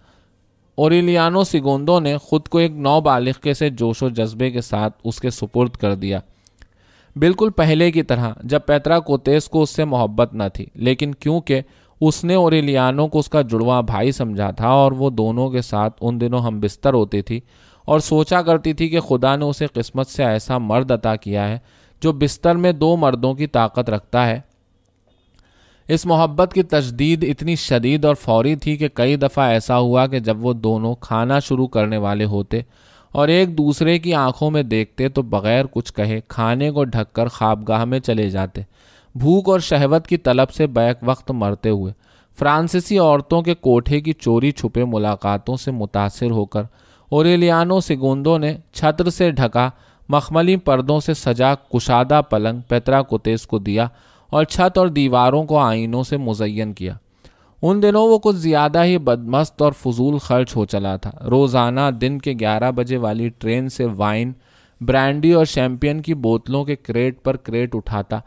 اوریلیانو سیگوندو نے خود کو ایک نوبالغ سے جوش و جذبے کے ساتھ اس کے سپرد کر دیا، بالکل پہلے کی طرح جب پیتراکوتیس کو اس سے محبت نہ تھی، لیکن کیونکہ اس نے اوریلیانو کو اس کا جڑواں بھائی سمجھا تھا اور وہ دونوں کے ساتھ ان دنوں ہم بستر ہوتی تھی اور سوچا کرتی تھی کہ خدا نے اسے قسمت سے ایسا مرد عطا کیا ہے جو بستر میں 2 مردوں کی طاقت رکھتا ہے۔ اس محبت کی تجدید اتنی شدید اور فوری تھی کہ کئی دفعہ ایسا ہوا کہ جب وہ دونوں کھانا شروع کرنے والے ہوتے اور ایک دوسرے کی آنکھوں میں دیکھتے تو بغیر کچھ کہے کھانے کو ڈھک کر خوابگاہ میں چلے جاتے، بھوک اور شہوت کی طلب سے بیک وقت مرتے ہوئے۔ فرانسیسی عورتوں کے کوٹھے کی چوری چھپے ملاقاتوں سے متاثر ہو کر اوریلیانو سیگوندو نے چھتر سے ڈھکا مخملی پردوں سے سجا کشادہ پلنگ پیتراکوتیس کو دیا اور چھت اور دیواروں کو آئینوں سے مزین کیا۔ ان دنوں وہ کچھ زیادہ ہی بدمست اور فضول خرچ ہو چلا تھا۔ روزانہ دن کے 11 بجے والی ٹرین سے وائن، برانڈی اور شیمپین کی بوتلوں کے کریٹ پر کریٹ اٹھاتا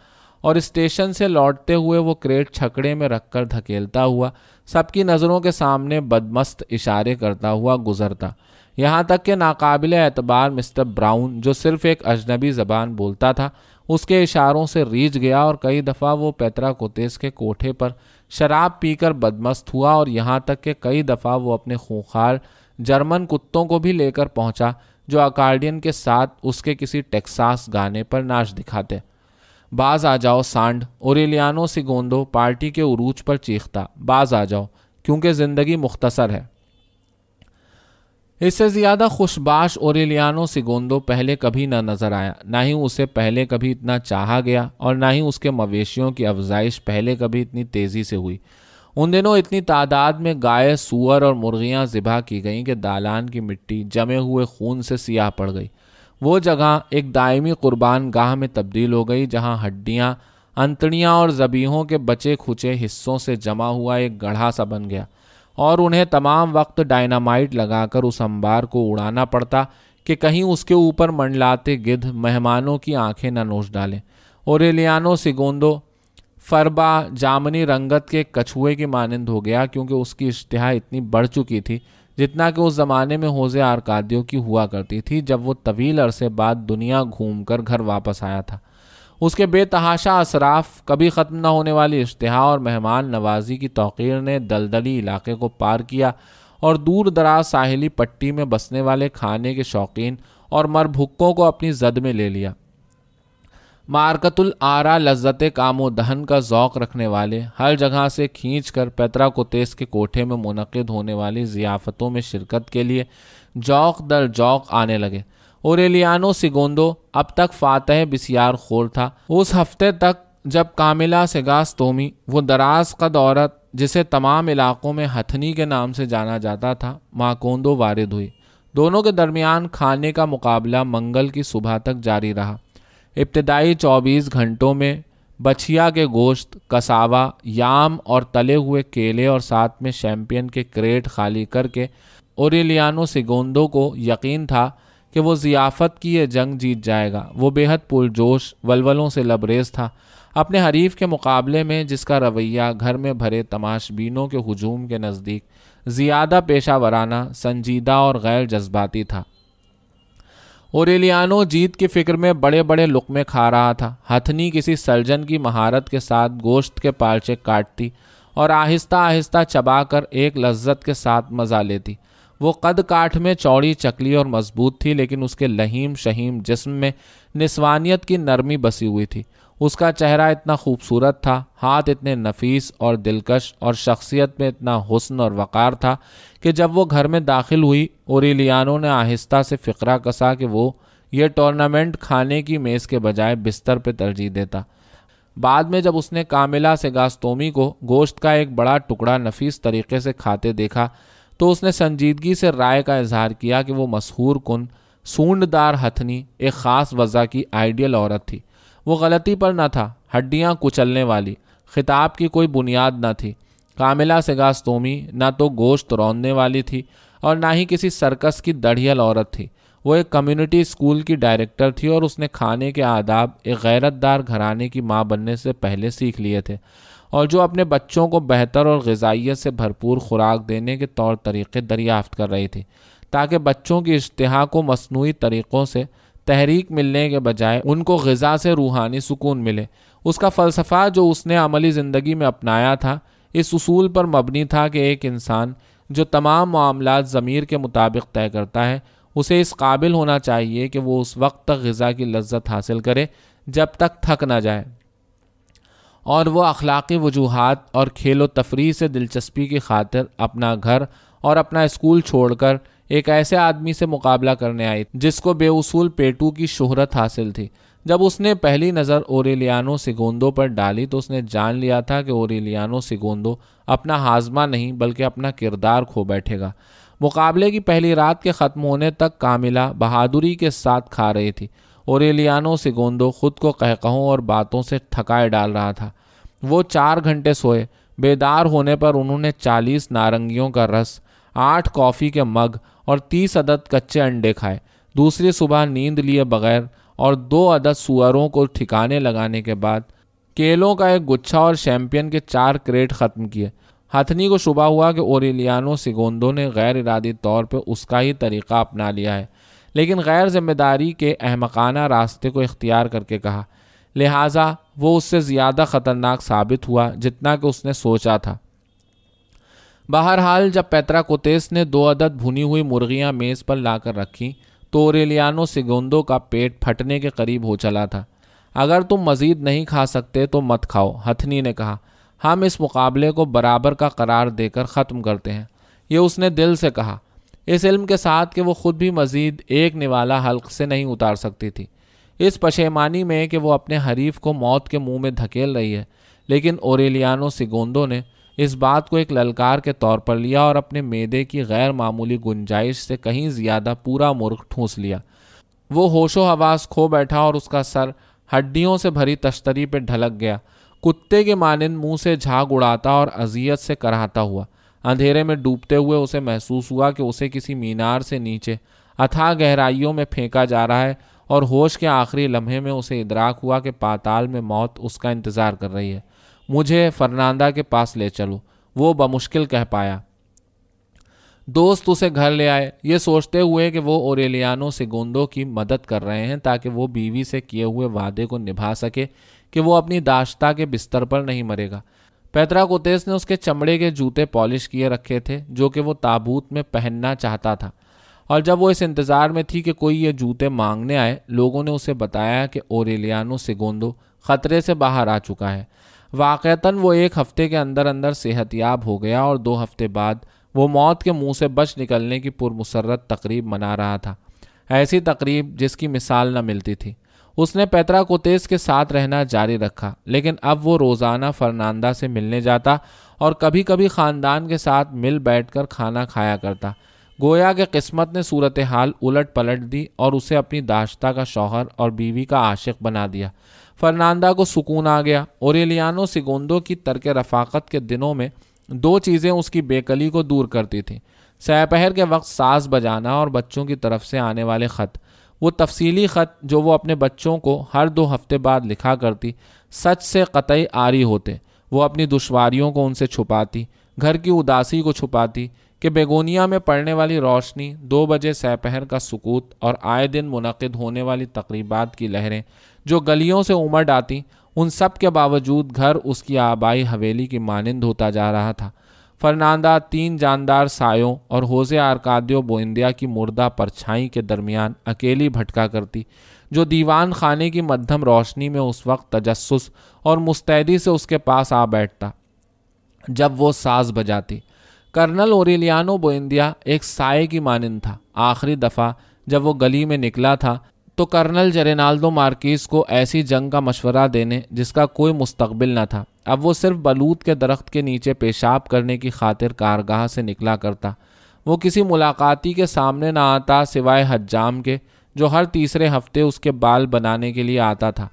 اور اسٹیشن سے لوٹتے ہوئے وہ کریٹ چھکڑے میں رکھ کر دھکیلتا ہوا سب کی نظروں کے سامنے بدمست اشارے کرتا ہوا گزرتا، یہاں تک کہ ناقابل اعتبار مسٹر براؤن، جو صرف ایک اجنبی زبان بولتا تھا، اس کے اشاروں سے ریجھ گیا اور کئی دفعہ وہ پیتراکوتیس کے کوٹھے پر شراب پی کر بدمست ہوا، اور یہاں تک کہ کئی دفعہ وہ اپنے خونخوار جرمن کتوں کو بھی لے کر پہنچا جو اکارڈین کے ساتھ اس کے کسی ٹیکساس گانے پر ناچ دکھاتے۔ باز آ جاؤ سانڈ، اوریلیانو سیگوندو پارٹی کے عروج پر چیختا، باز آ جاؤ کیونکہ زندگی مختصر ہے۔ اس سے زیادہ خوشباش اوریلیانو سیگوندو پہلے کبھی نہ نظر آیا، نہ ہی اسے پہلے کبھی اتنا چاہا گیا اور نہ ہی اس کے مویشیوں کی افزائش پہلے کبھی اتنی تیزی سے ہوئی۔ ان دنوں اتنی تعداد میں گائے، سور اور مرغیاں ذبح کی گئیں کہ دالان کی مٹی جمے ہوئے خون سے سیاہ پڑ گئی۔ وہ جگہ ایک دائمی قربان گاہ میں تبدیل ہو گئی جہاں ہڈیاں، انتڑیاں اور ذبیحوں کے بچے کھچے حصوں سے جمع ہوا ایک گڑھا سا بن گیا، اور انہیں تمام وقت ڈائنامائٹ لگا کر اس انبار کو اڑانا پڑتا کہ کہیں اس کے اوپر منڈلاتے گدھ مہمانوں کی آنکھیں نہ نوچ ڈالیں۔ اوریلیانو سیگوندو فربا جامنی رنگت کے کچھوے کی مانند ہو گیا، کیونکہ اس کی اشتہا اتنی بڑھ چکی تھی جتنا کہ اس زمانے میں حوض آرکادیو کی ہوا کرتی تھی جب وہ طویل عرصے بعد دنیا گھوم کر گھر واپس آیا تھا۔ اس کے بے تحاشا اصراف، کبھی ختم نہ ہونے والی اشتہا اور مہمان نوازی کی توقیر نے دلدلی علاقے کو پار کیا اور دور دراز ساحلی پٹی میں بسنے والے کھانے کے شوقین اور مربھکوں کو اپنی زد میں لے لیا۔ مارکت الآرا لذت کام و دہن کا ذوق رکھنے والے ہر جگہ سے کھینچ کر پیتراکوتیس کے کوٹھے میں منعقد ہونے والی ضیافتوں میں شرکت کے لیے جوق در جوق آنے لگے۔ اوریلیانو سیگوندو اب تک فاتح بسیار خور تھا۔ اس ہفتے تک جب کامیلا سیگاستومی، وہ دراز قد عورت جسے تمام علاقوں میں ہتھنی کے نام سے جانا جاتا تھا، ماکوندو وارد ہوئی۔ دونوں کے درمیان کھانے کا مقابلہ منگل کی صبح تک جاری رہا۔ ابتدائی 24 گھنٹوں میں بچھیا کے گوشت، کساوا، یام اور تلے ہوئے کیلے اور ساتھ میں شیمپین کے کریٹ خالی کر کے اوریلیانو سیگوندو کو یقین تھا کہ وہ ضیافت کی یہ جنگ جیت جائے گا۔ وہ بے حد پرجوش، ولولوں سے لبریز تھا، اپنے حریف کے مقابلے میں جس کا رویہ گھر میں بھرے تماش بینوں کے ہجوم کے نزدیک زیادہ پیشہ ورانہ، سنجیدہ اور غیر جذباتی تھا۔ اوریلیانو جیت کی فکر میں بڑے بڑے لقمے کھا رہا تھا۔ ہتھنی کسی سرجن کی مہارت کے ساتھ گوشت کے پارچے کاٹتی اور آہستہ آہستہ چبا کر ایک لذت کے ساتھ مزہ لیتی۔ وہ قد کاٹھ میں چوڑی چکلی اور مضبوط تھی، لیکن اس کے لہیم شہیم جسم میں نسوانیت کی نرمی بسی ہوئی تھی۔ اس کا چہرہ اتنا خوبصورت تھا، ہاتھ اتنے نفیس اور دلکش، اور شخصیت میں اتنا حسن اور وقار تھا کہ جب وہ گھر میں داخل ہوئی، اوریلیانو نے آہستہ سے فقرہ کسا کہ وہ یہ ٹورنامنٹ کھانے کی میز کے بجائے بستر پہ ترجیح دیتا۔ بعد میں جب اس نے کامیلا سیگاستومی کو گوشت کا ایک بڑا ٹکڑا نفیس طریقے سے کھاتے دیکھا تو اس نے سنجیدگی سے رائے کا اظہار کیا کہ وہ مسحور کن سونڈ دار ہتھنی ایک خاص وضع کی آئیڈیل عورت تھی۔ وہ غلطی پر نہ تھا، ہڈیاں کچلنے والی، خطاب کی کوئی بنیاد نہ تھی۔ کامیلا سیگاستومی نہ تو گوشت روندنے والی تھی اور نہ ہی کسی سرکس کی دڑھیل عورت تھی۔ وہ ایک کمیونٹی اسکول کی ڈائریکٹر تھی اور اس نے کھانے کے آداب ایک غیرت دار گھرانے کی ماں بننے سے پہلے سیکھ لیے تھے، اور جو اپنے بچوں کو بہتر اور غذائیت سے بھرپور خوراک دینے کے طور طریقے دریافت کر رہی تھی تاکہ بچوں کی اشتہا کو مصنوعی طریقوں سے تحریک ملنے کے بجائے ان کو غذا سے روحانی سکون ملے۔ اس کا فلسفہ جو اس نے عملی زندگی میں اپنایا تھا اس اصول پر مبنی تھا کہ ایک انسان جو تمام معاملات ضمیر کے مطابق طے کرتا ہے، اسے اس قابل ہونا چاہیے کہ وہ اس وقت تک غذا کی لذت حاصل کرے جب تک تھک نہ جائے، اور وہ اخلاقی وجوہات اور کھیل و تفریح سے دلچسپی کی خاطر اپنا گھر اور اپنا اسکول چھوڑ کر ایک ایسے آدمی سے مقابلہ کرنے آئی جس کو بے اصول پیٹو کی شہرت حاصل تھی۔ جب اس نے پہلی نظر اوریلیانو سیگوندو پر ڈالی تو اس نے جان لیا تھا کہ اوریلیانو سیگوندو اپنا ہاضمہ نہیں بلکہ اپنا کردار کھو بیٹھے گا۔ مقابلے کی پہلی رات کے ختم ہونے تک کامیلا بہادری کے ساتھ کھا رہی تھی۔ اوریلیانو سیگوندو خود کو قہقہوں اور باتوں سے تھکائے ڈال رہا تھا۔ وہ 4 گھنٹے سوئے۔ بیدار ہونے پر انہوں نے 40 نارنگیوں کا رس، 8 کافی کے مگ اور 30 عدد کچے انڈے کھائے۔ دوسری صبح نیند لیے بغیر اور 2 عدد سواروں کو ٹھکانے لگانے کے بعد کیلوں کا ایک گچھا اور شیمپین کے 4 کریٹ ختم کیے۔ ہتھنی کو شبہ ہوا کہ اوریلیانو سیگوندو نے غیر ارادی طور پہ اس کا ہی طریقہ اپنا لیا ہے، لیکن غیر ذمہ داری کے احمقانہ راستے کو اختیار کر کے کہا، لہٰذا وہ اس سے زیادہ خطرناک ثابت ہوا جتنا کہ اس نے سوچا تھا۔ بہرحال جب پیتراکوتیس نے 2 عدد بھنی ہوئی مرغیاں میز پر لا کر رکھیں تو اوریلیانو سیگوندو کا پیٹ پھٹنے کے قریب ہو چلا تھا۔ اگر تم مزید نہیں کھا سکتے تو مت کھاؤ، ہتھنی نے کہا۔ ہم اس مقابلے کو برابر کا قرار دے کر ختم کرتے ہیں۔ یہ اس نے دل سے کہا، اس علم کے ساتھ کہ وہ خود بھی مزید ایک نوالا حلق سے نہیں اتار سکتی تھی، اس پشیمانی میں کہ وہ اپنے حریف کو موت کے منہ میں دھکیل رہی ہے۔ لیکن اوریلیانو سیگوندو نے اس بات کو ایک للکار کے طور پر لیا اور اپنے معدے کی غیر معمولی گنجائش سے کہیں زیادہ پورا مرغ ٹھونس لیا۔ وہ ہوش و حواس کھو بیٹھا اور اس کا سر ہڈیوں سے بھری تشتری پہ ڈھلک گیا، کتے کے مانند منہ سے جھاگ اڑاتا اور اذیت سے کراہتا ہوا۔ اندھیرے میں ڈوبتے ہوئے اسے محسوس ہوا کہ اسے کسی مینار سے نیچے اتھاہ گہرائیوں میں پھینکا جا رہا ہے، اور ہوش کے آخری لمحے میں اسے ادراک ہوا کہ پاتال میں موت اس کا انتظار کر رہی ہے۔ مجھے فرناندا کے پاس لے چلو، وہ بمشکل کہہ پایا۔ دوست اسے گھر لے آئے، یہ سوچتے ہوئے کہ وہ اوریلیانو سیگوندو کی مدد کر رہے ہیں تاکہ وہ بیوی سے کیے ہوئے وعدے کو نبھا سکے کہ وہ اپنی داشتہ کے بستر پر نہیں مرے گا۔ پیتراکوتیس نے اس کے چمڑے کے جوتے پالش کیے رکھے تھے جو کہ وہ تابوت میں پہننا چاہتا تھا، اور جب وہ اس انتظار میں تھی کہ کوئی یہ جوتے مانگنے آئے، لوگوں نے اسے بتایا کہ اوریلیانو سیگوندو خطرے سے باہر آ چکا ہے۔ واقعتاً وہ ایک ہفتے کے اندر اندر صحت یاب ہو گیا اور 2 ہفتے بعد وہ موت کے منہ سے بچ نکلنے کی پرمسرت تقریب منا رہا تھا، ایسی تقریب جس کی مثال نہ ملتی تھی۔ اس نے پیتراکوتیس کے ساتھ رہنا جاری رکھا، لیکن اب وہ روزانہ فرناندا سے ملنے جاتا اور کبھی کبھی خاندان کے ساتھ مل بیٹھ کر کھانا کھایا کرتا۔ گویا کہ قسمت نے صورتحال الٹ پلٹ دی اور اسے اپنی داشتہ کا شوہر اور بیوی کا عاشق بنا دیا۔ فرناندا کو سکون آ گیا۔ اوریلیانو سیگوندو کی ترک رفاقت کے دنوں میں 2 چیزیں اس کی بےقلی کو دور کرتی تھیں: سہ پہر کے وقت ساز بجانا اور بچوں کی طرف سے آنے والے خط۔ وہ تفصیلی خط جو وہ اپنے بچوں کو ہر 2 ہفتے بعد لکھا کرتی سچ سے قطعی عاری ہوتے۔ وہ اپنی دشواریوں کو ان سے چھپاتی، گھر کی اداسی کو چھپاتی کہ بیگونیا میں پڑنے والی روشنی، 2 بجے سہ پہر کا سکوت اور آئے دن منعقد ہونے والی تقریبات کی لہریں جو گلیوں سے امڈ آتی، ان سب کے باوجود گھر اس کی آبائی حویلی کی مانند ہوتا جا رہا تھا۔ فرناندا 3 جاندار سایوں اور ہوزے آرکادیو بوئندیا کی مردہ پرچھائی کے درمیان اکیلی بھٹکا کرتی، جو دیوان خانے کی مدھم روشنی میں اس وقت تجسس اور مستعدی سے اس کے پاس آ بیٹھتا جب وہ ساز بجاتی۔ کرنل اوریلیانو بوئندیا ایک سائے کی مانند تھا۔ آخری دفعہ جب وہ گلی میں نکلا تھا تو کرنل جرینالدو مارکیز کو ایسی جنگ کا مشورہ دینے جس کا کوئی مستقبل نہ تھا۔ اب وہ صرف بلوط کے درخت کے نیچے پیشاب کرنے کی خاطر کارگاہ سے نکلا کرتا۔ وہ کسی ملاقاتی کے سامنے نہ آتا سوائے حجام کے، جو ہر تیسرے ہفتے اس کے بال بنانے کے لیے آتا تھا۔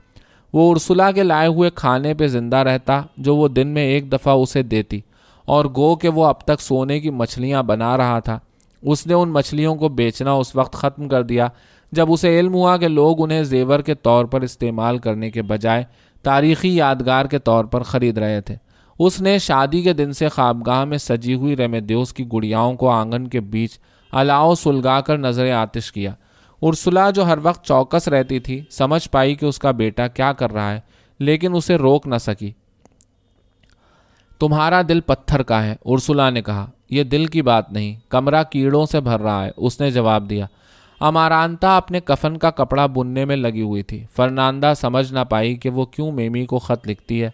وہ ارسلا کے لائے ہوئے کھانے پہ زندہ رہتا جو وہ دن میں 1 دفعہ اسے دیتی، اور گو کہ وہ اب تک سونے کی مچھلیاں بنا رہا تھا۔ اس نے ان مچھلیوں کو بیچنا اس وقت ختم کر دیا جب اسے علم ہوا کہ لوگ انہیں زیور کے طور پر استعمال کرنے کے بجائے تاریخی یادگار کے طور پر خرید رہے تھے۔ اس نے شادی کے دن سے خوابگاہ میں سجی ہوئی ریمیڈیوس کی گڑیاؤں کو آنگن کے بیچ الاؤ سلگا کر نظر آتش کیا۔ ارسلا جو ہر وقت چوکس رہتی تھی سمجھ پائی کہ اس کا بیٹا کیا کر رہا ہے، لیکن اسے روک نہ سکی۔ تمہارا دل پتھر کا ہے، ارسلا نے کہا۔ یہ دل کی بات نہیں، کمرہ کیڑوں سے بھر رہا ہے، اس نے جواب دیا۔ امارانتا اپنے کفن کا کپڑا بننے میں لگی ہوئی تھی۔ فرناندا سمجھ نہ پائی کہ وہ کیوں میمی کو خط لکھتی ہے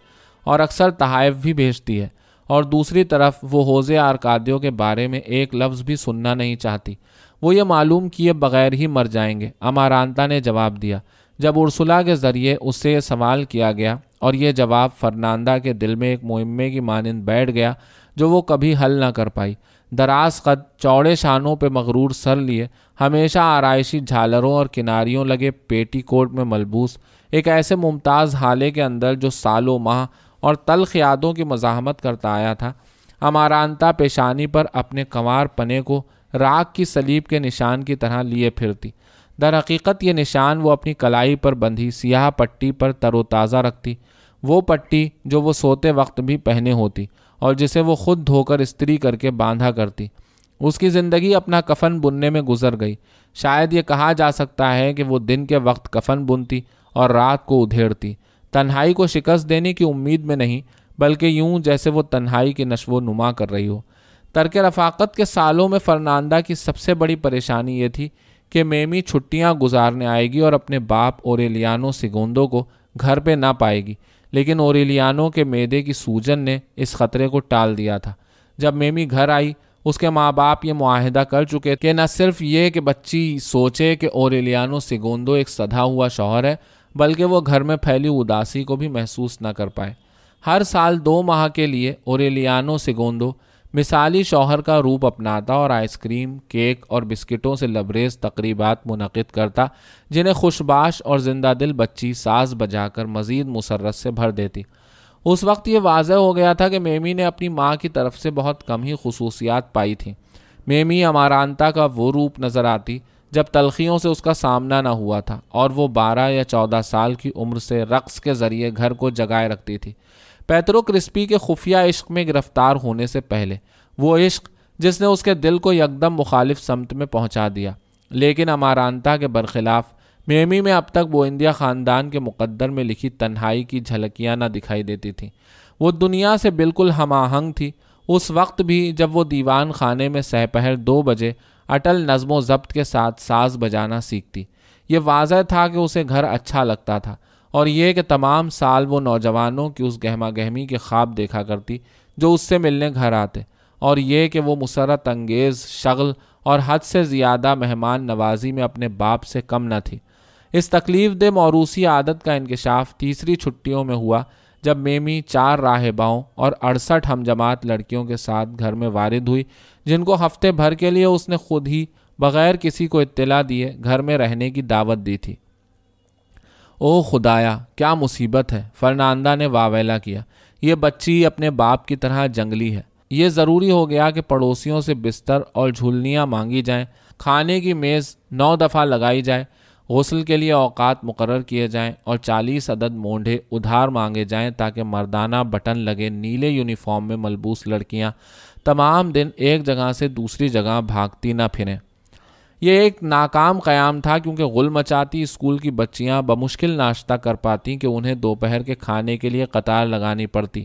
اور اکثر تحائف بھی بھیجتی ہے، اور دوسری طرف وہ ہوزے آرکادیو کے بارے میں ایک لفظ بھی سننا نہیں چاہتی۔ وہ یہ معلوم کیے بغیر ہی مر جائیں گے، امارانتا نے جواب دیا۔ جب ارسلا کے ذریعے اس سے یہ سوال کیا گیا اور یہ جواب فرناندا کے دل میں ایک مہمے کی مانند بیٹھ گیا جو وہ کبھی حل نہ کر پائی۔ دراز قد، چوڑے شانوں پہ مغرور سر لیے، ہمیشہ آرائشی جھالروں اور کناریوں لگے پیٹی کوٹ میں ملبوس، ایک ایسے ممتاز حالے کے اندر جو سالوں ماہ اور تلخ یادوں کی مزاحمت کرتا آیا تھا، امارانتا پیشانی پر اپنے کنوار پنے کو راکھ کی سلیب کے نشان کی طرح لیے پھرتی۔ در حقیقت یہ نشان وہ اپنی کلائی پر بندھی سیاہ پٹی پر تر و تازہ رکھتی، وہ پٹی جو وہ سوتے وقت بھی پہنے ہوتی اور جسے وہ خود دھو کر استری کر کے باندھا کرتی۔ اس کی زندگی اپنا کفن بننے میں گزر گئی۔ شاید یہ کہا جا سکتا ہے کہ وہ دن کے وقت کفن بنتی اور رات کو ادھیڑتی، تنہائی کو شکست دینے کی امید میں نہیں، بلکہ یوں جیسے وہ تنہائی کی نشو و نما کر رہی ہو۔ ترک رفاقت کے سالوں میں فرناندا کی سب سے بڑی پریشانی یہ تھی کہ میمی چھٹیاں گزارنے آئے گی اور اپنے باپ اوریلیانو سیگوندو کو گھر پہ نہ پائے گی، لیکن اوریلیانو کے معدے کی سوجن نے اس خطرے کو ٹال دیا تھا۔ جب میمی گھر آئی، اس کے ماں باپ یہ معاہدہ کر چکے کہ نہ صرف یہ کہ بچی سوچے کہ اوریلیانو سیگوندو ایک سدھا ہوا شوہر ہے، بلکہ وہ گھر میں پھیلی اداسی کو بھی محسوس نہ کر پائے۔ ہر سال 2 ماہ کے لیے اوریلیانو سیگوندو مثالی شوہر کا روپ اپناتا اور آئس کریم، کیک اور بسکٹوں سے لبریز تقریبات منعقد کرتا، جنہیں خوشباش اور زندہ دل بچی ساز بجا کر مزید مسرت سے بھر دیتی۔ اس وقت یہ واضح ہو گیا تھا کہ میمی نے اپنی ماں کی طرف سے بہت کم ہی خصوصیات پائی تھیں۔ میمی امارانتا کا وہ روپ نظر آتی جب تلخیوں سے اس کا سامنا نہ ہوا تھا، اور وہ 12 یا 14 سال کی عمر سے رقص کے ذریعے گھر کو جگائے رکھتی تھی۔ پیترو کرسپی کے خفیہ عشق میں گرفتار ہونے سے پہلے، وہ عشق جس نے اس کے دل کو یکدم مخالف سمت میں پہنچا دیا، لیکن امارانتا کے برخلاف میمی میں اب تک بوئندیا خاندان کے مقدر میں لکھی تنہائی کی جھلکیاں نہ دکھائی دیتی تھیں۔ وہ دنیا سے بالکل ہم آہنگ تھی، اس وقت بھی جب وہ دیوان خانے میں سحپہر 2 بجے اٹل نظم و ضبط کے ساتھ ساز بجانا سیکھتی۔ یہ واضح تھا کہ اسے گھر اچھا لگتا تھا، اور یہ کہ تمام سال وہ نوجوانوں کی اس گہما گہمی کے خواب دیکھا کرتی جو اس سے ملنے گھر آتے، اور یہ کہ وہ مسرت انگیز شغل اور حد سے زیادہ مہمان نوازی میں اپنے باپ سے کم نہ تھی۔ اس تکلیف دہ موروثی عادت کا انکشاف تیسری چھٹیوں میں ہوا، جب میمی 4 راہباؤں اور 68 ہم جماعت لڑکیوں کے ساتھ گھر میں وارد ہوئی، جن کو ہفتے بھر کے لیے اس نے خود ہی بغیر کسی کو اطلاع دیے گھر میں رہنے کی دعوت دی تھی۔ او خدایا، کیا مصیبت ہے! فرناندا نے واویلا کیا۔ یہ بچی اپنے باپ کی طرح جنگلی ہے۔ یہ ضروری ہو گیا کہ پڑوسیوں سے بستر اور جھولنیاں مانگی جائیں، کھانے کی میز 9 دفعہ لگائی جائے، غسل کے لیے اوقات مقرر کیے جائیں اور 40 عدد مونڈھے ادھار مانگے جائیں تاکہ مردانہ بٹن لگے نیلے یونیفارم میں ملبوس لڑکیاں تمام دن ایک جگہ سے دوسری جگہ بھاگتی نہ پھریں۔ یہ ایک ناکام قیام تھا، کیونکہ غل مچاتی اسکول کی بچیاں بمشکل ناشتہ کر پاتیں کہ انہیں دوپہر کے کھانے کے لیے قطار لگانی پڑتی،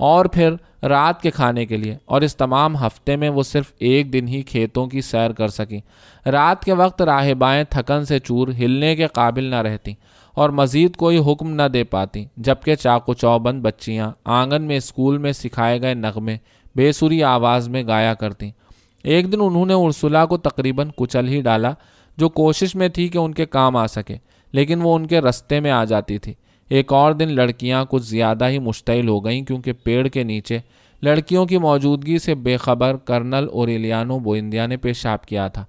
اور پھر رات کے کھانے کے لیے، اور اس تمام ہفتے میں وہ صرف ایک دن ہی کھیتوں کی سیر کر سکیں۔ رات کے وقت راہبائیں تھکن سے چور ہلنے کے قابل نہ رہتیں اور مزید کوئی حکم نہ دے پاتیں، جبکہ چاق و چوبند بچیاں آنگن میں اسکول میں سکھائے گئے نغمے بے سری آواز میں گایا کرتیں۔ ایک دن انہوں نے ارسلا کو تقریباً کچل ہی ڈالا، جو کوشش میں تھی کہ ان کے کام آ سکے، لیکن وہ ان کے رستے میں آ جاتی تھی۔ ایک اور دن لڑکیاں کچھ زیادہ ہی مشتعل ہو گئیں، کیونکہ پیڑ کے نیچے لڑکیوں کی موجودگی سے بے خبر کرنل اوریلیانو بوئندیا نے پیشاب کیا تھا۔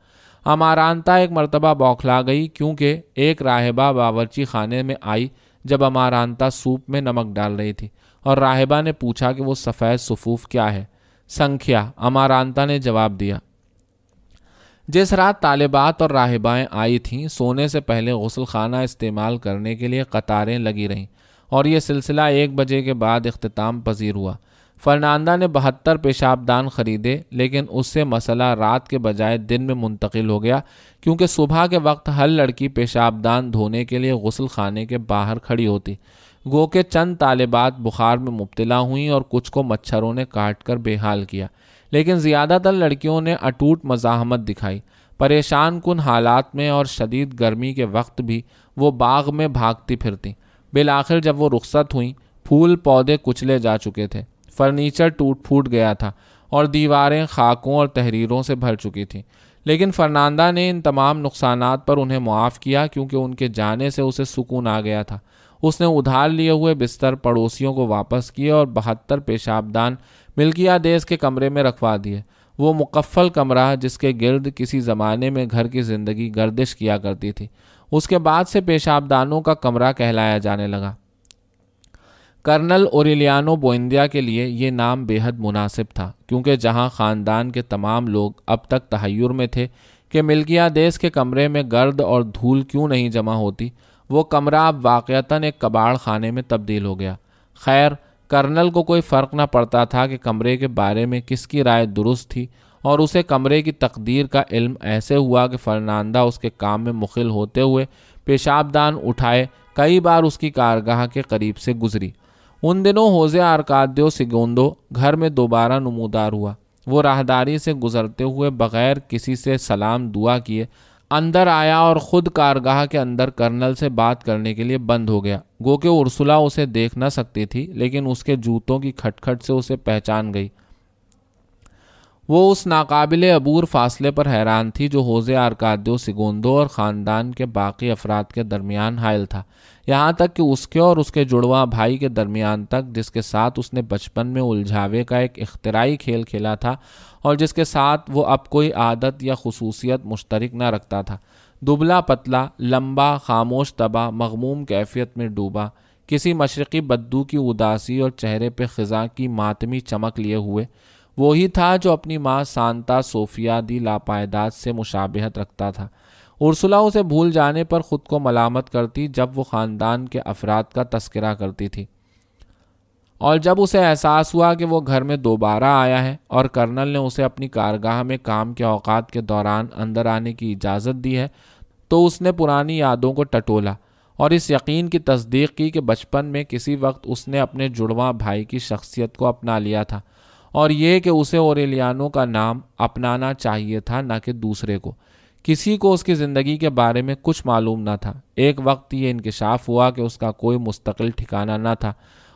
امارانتا ایک مرتبہ بوکھلا گئی، کیونکہ ایک راہبہ باورچی خانے میں آئی جب امارانتا سوپ میں نمک ڈال رہی تھی، اور راہبہ نے پوچھا کہ وہ سفید صفوف کیا ہے۔ سنکھیا، امارانتا نے جواب دیا۔ جس رات طالبات اور راہبائیں آئی تھیں، سونے سے پہلے غسل خانہ استعمال کرنے کے لیے قطاریں لگی رہیں، اور یہ سلسلہ 1 بجے کے بعد اختتام پذیر ہوا۔ فرناندا نے 72 پیشاب دان خریدے، لیکن اس سے مسئلہ رات کے بجائے دن میں منتقل ہو گیا، کیونکہ صبح کے وقت ہر لڑکی پیشاب دان دھونے کے لیے غسل خانے کے باہر کھڑی ہوتی۔ گو کہ چند طالبات بخار میں مبتلا ہوئیں اور کچھ کو مچھروں نے کاٹ کر بے حال کیا، لیکن زیادہ تر لڑکیوں نے اٹوٹ مزاحمت دکھائی۔ پریشان کن حالات میں اور شدید گرمی کے وقت بھی وہ باغ میں بھاگتی پھرتیں۔ بالآخر جب وہ رخصت ہوئیں، پھول پودے کچلے جا چکے تھے، فرنیچر ٹوٹ پھوٹ گیا تھا، اور دیواریں خاکوں اور تحریروں سے بھر چکی تھیں، لیکن فرناندا نے ان تمام نقصانات پر انہیں معاف کیا، کیونکہ ان کے جانے سے اسے سکون آ گیا تھا۔ اس نے ادھار لیے ہوئے بستر پڑوسیوں کو واپس کیے اور 72 پیشاب دان ملکیہ دیس کے کمرے میں رکھوا دیے، وہ مقفل کمرہ جس کے گرد کسی زمانے میں گھر کی زندگی گردش کیا کرتی تھی، اس کے بعد سے پیشاب دانوں کا کمرہ کہلایا جانے لگا۔ کرنل اوریلیانو بوئندیا کے لیے یہ نام بے حد مناسب تھا، کیونکہ جہاں خاندان کے تمام لوگ اب تک تحیر میں تھے کہ ملکیہ دیس کے کمرے میں گرد اور دھول کیوں نہیں جمع ہوتی، وہ کمرہ اب واقعتاً ایک کباڑ خانے میں تبدیل ہو گیا۔ خیر، کرنل کو کوئی فرق نہ پڑتا تھا کہ کمرے کے بارے میں کس کی رائے درست تھی، اور اسے کمرے کی تقدیر کا علم ایسے ہوا کہ فرناندا اس کے کام میں مخل ہوتے ہوئے پیشاب دان اٹھائے کئی بار اس کی کارگاہ کے قریب سے گزری۔ ان دنوں ہوزے آرکادیو سیگوندو گھر میں دوبارہ نمودار ہوا۔ وہ راہداری سے گزرتے ہوئے بغیر کسی سے سلام دعا کیے اندر آیا اور خود کارگاہ کے اندر کرنل سے بات کرنے کے لیے بند ہو گیا۔ گو کہ ارسلا اسے دیکھ نہ سکتی تھی، لیکن اس کے جوتوں کی کھٹکھٹ سے اسے پہچان گئی۔ وہ اس ناقابل عبور فاصلے پر حیران تھی جو ہوزے آرکادیو سیگوندو اور خاندان کے باقی افراد کے درمیان حائل تھا، یہاں تک کہ اس کے اور اس کے جڑواں بھائی کے درمیان تک، جس کے ساتھ اس نے بچپن میں الجھاوے کا ایک اختراعی کھیل کھیلا تھا اور جس کے ساتھ وہ اب کوئی عادت یا خصوصیت مشترک نہ رکھتا تھا۔ دبلا پتلا، لمبا، خاموش طبع، مغموم کیفیت میں ڈوبا، کسی مشرقی بدو کی اداسی اور چہرے پہ خزاں کی ماتمی چمک لیے ہوئے، وہی تھا جو اپنی ماں سانتا صوفیا دی لاپائداد سے مشابہت رکھتا تھا۔ ارسلا اسے بھول جانے پر خود کو ملامت کرتی جب وہ خاندان کے افراد کا تذکرہ کرتی تھی، اور جب اسے احساس ہوا کہ وہ گھر میں دوبارہ آیا ہے اور کرنل نے اسے اپنی کارگاہ میں کام کے اوقات کے دوران اندر آنے کی اجازت دی ہے، تو اس نے پرانی یادوں کو ٹٹولا اور اس یقین کی تصدیق کی کہ بچپن میں کسی وقت اس نے اپنے جڑواں بھائی کی شخصیت کو اپنا لیا تھا، اور یہ کہ اسے اوریلیانو کا نام اپنانا چاہیے تھا، نہ کہ دوسرے کو۔ کسی کو اس کی زندگی کے بارے میں کچھ معلوم نہ تھا۔ ایک وقت یہ انکشاف ہوا کہ اس کا کوئی مستقل ٹھکانہ نہ تھا،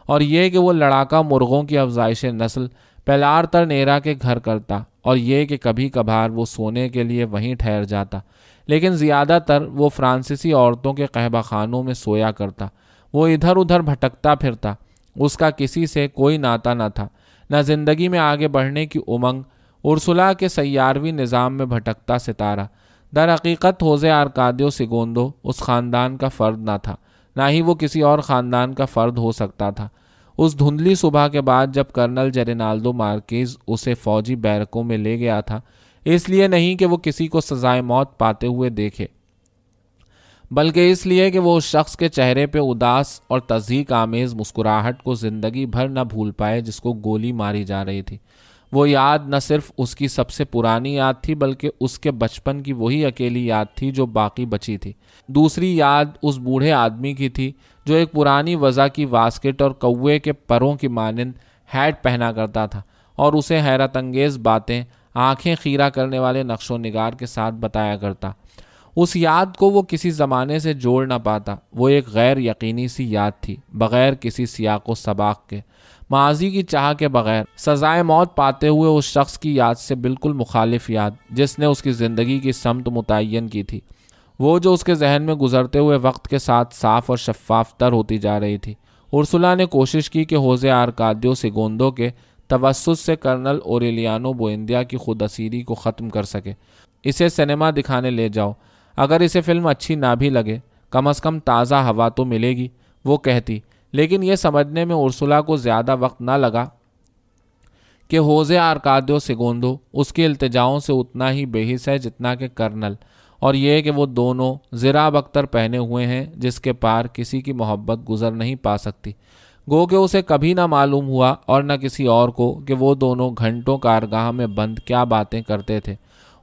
اور یہ کہ وہ لڑاکا مرغوں کی افزائش نسل پیلار تر نیرا کے گھر کرتا، اور یہ کہ کبھی کبھار وہ سونے کے لیے وہیں ٹھہر جاتا، لیکن زیادہ تر وہ فرانسیسی عورتوں کے قہبہ خانوں میں سویا کرتا۔ وہ ادھر ادھر بھٹکتا پھرتا، اس کا کسی سے کوئی ناتا نہ تھا، نہ زندگی میں آگے بڑھنے کی امنگ۔ ارسلا کے سیاروی نظام میں بھٹکتا ستارہ۔ در حقیقت ہوزے آرکادیو سیگوندو اس خاندان کا فرد نہ تھا، نہ ہی وہ کسی اور خاندان کا فرد ہو سکتا تھا۔ اس دھندلی صبح کے بعد جب کرنل جرینالدو مارکیز اسے فوجی بیرکوں میں لے گیا تھا، اس لیے نہیں کہ وہ کسی کو سزائے موت پاتے ہوئے دیکھے، بلکہ اس لیے کہ وہ اس شخص کے چہرے پہ اداس اور تضحیک آمیز مسکراہٹ کو زندگی بھر نہ بھول پائے جس کو گولی ماری جا رہی تھی۔ وہ یاد نہ صرف اس کی سب سے پرانی یاد تھی، بلکہ اس کے بچپن کی وہی اکیلی یاد تھی جو باقی بچی تھی۔ دوسری یاد اس بوڑھے آدمی کی تھی جو ایک پرانی وضع کی واسکٹ اور کوے کے پروں کی مانند ہیٹ پہنا کرتا تھا اور اسے حیرت انگیز باتیں آنکھیں خیرہ کرنے والے نقش و نگار کے ساتھ بتایا کرتا۔ اس یاد کو وہ کسی زمانے سے جوڑ نہ پاتا۔ وہ ایک غیر یقینی سی یاد تھی، بغیر کسی سیاق و سباق کے، ماضی کی چاہ کے بغیر، سزائے موت پاتے ہوئے اس شخص کی یاد سے بالکل مخالف یاد جس نے اس کی زندگی کی سمت متعین کی تھی، وہ جو اس کے ذہن میں گزرتے ہوئے وقت کے ساتھ صاف اور شفاف تر ہوتی جا رہی تھی۔ ارسلا نے کوشش کی کہ ہوزے آرکادیو سیگوندو کے توسط سے کرنل اوریلیانو بوئندیا کی خود اسیری کو ختم کر سکے۔ اسے سنیما دکھانے لے جاؤ، اگر اسے فلم اچھی نہ بھی لگے، کم از کم تازہ ہوا تو ملے گی، وہ کہتی، لیکن یہ سمجھنے میں ارسلا کو زیادہ وقت نہ لگا کہ ہوزے آرکادیو سیگوندو اس کی التجاؤں سے اتنا ہی بے حس ہے جتنا کہ کرنل، اور یہ کہ وہ دونوں زراب اختر پہنے ہوئے ہیں جس کے پار کسی کی محبت گزر نہیں پا سکتی۔ گو کہ اسے کبھی نہ معلوم ہوا اور نہ کسی اور کو کہ وہ دونوں گھنٹوں کارگاہ میں بند کیا باتیں کرتے تھے۔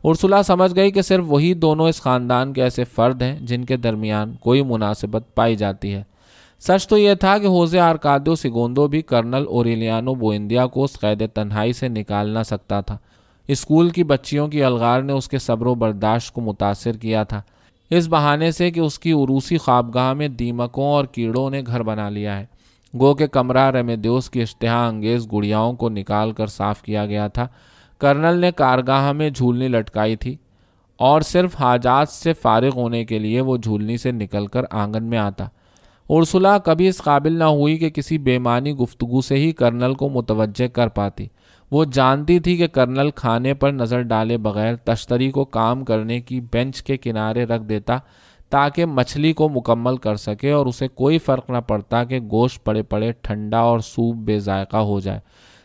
ارسلا سمجھ گئی کہ صرف وہی دونوں اس خاندان کے ایسے فرد ہیں جن کے درمیان کوئی مناسبت پائی جاتی ہے۔ سچ تو یہ تھا کہ ہوزے آرکادیو سیگوندو بھی کرنل اوریلیانو بوئندیا کو اس قید تنہائی سے نکال نہ سکتا تھا۔ اسکول کی بچیوں کی الغار نے اس کے صبر و برداشت کو متاثر کیا تھا، اس بہانے سے کہ اس کی عروسی خوابگاہ میں دیمکوں اور کیڑوں نے گھر بنا لیا ہے۔ گو کہ کمرہ ریمیڈیوس کی اشتہا انگیز گڑیاؤں کو نکال کر صاف کیا گیا تھا۔ کرنل نے کارگاہ میں جھولنی لٹکائی تھی اور صرف حاجات سے فارغ ہونے کے لیے وہ جھولنی سے نکل کر آنگن میں آتا۔ ارسلا کبھی اس قابل نہ ہوئی کہ کسی بے معنی گفتگو سے ہی کرنل کو متوجہ کر پاتی۔ وہ جانتی تھی کہ کرنل کھانے پر نظر ڈالے بغیر تشتری کو کام کرنے کی بینچ کے کنارے رکھ دیتا تاکہ مچھلی کو مکمل کر سکے، اور اسے کوئی فرق نہ پڑتا کہ گوشت پڑے پڑے ٹھنڈا اور سوپ بے ذائقہ ہو جائے۔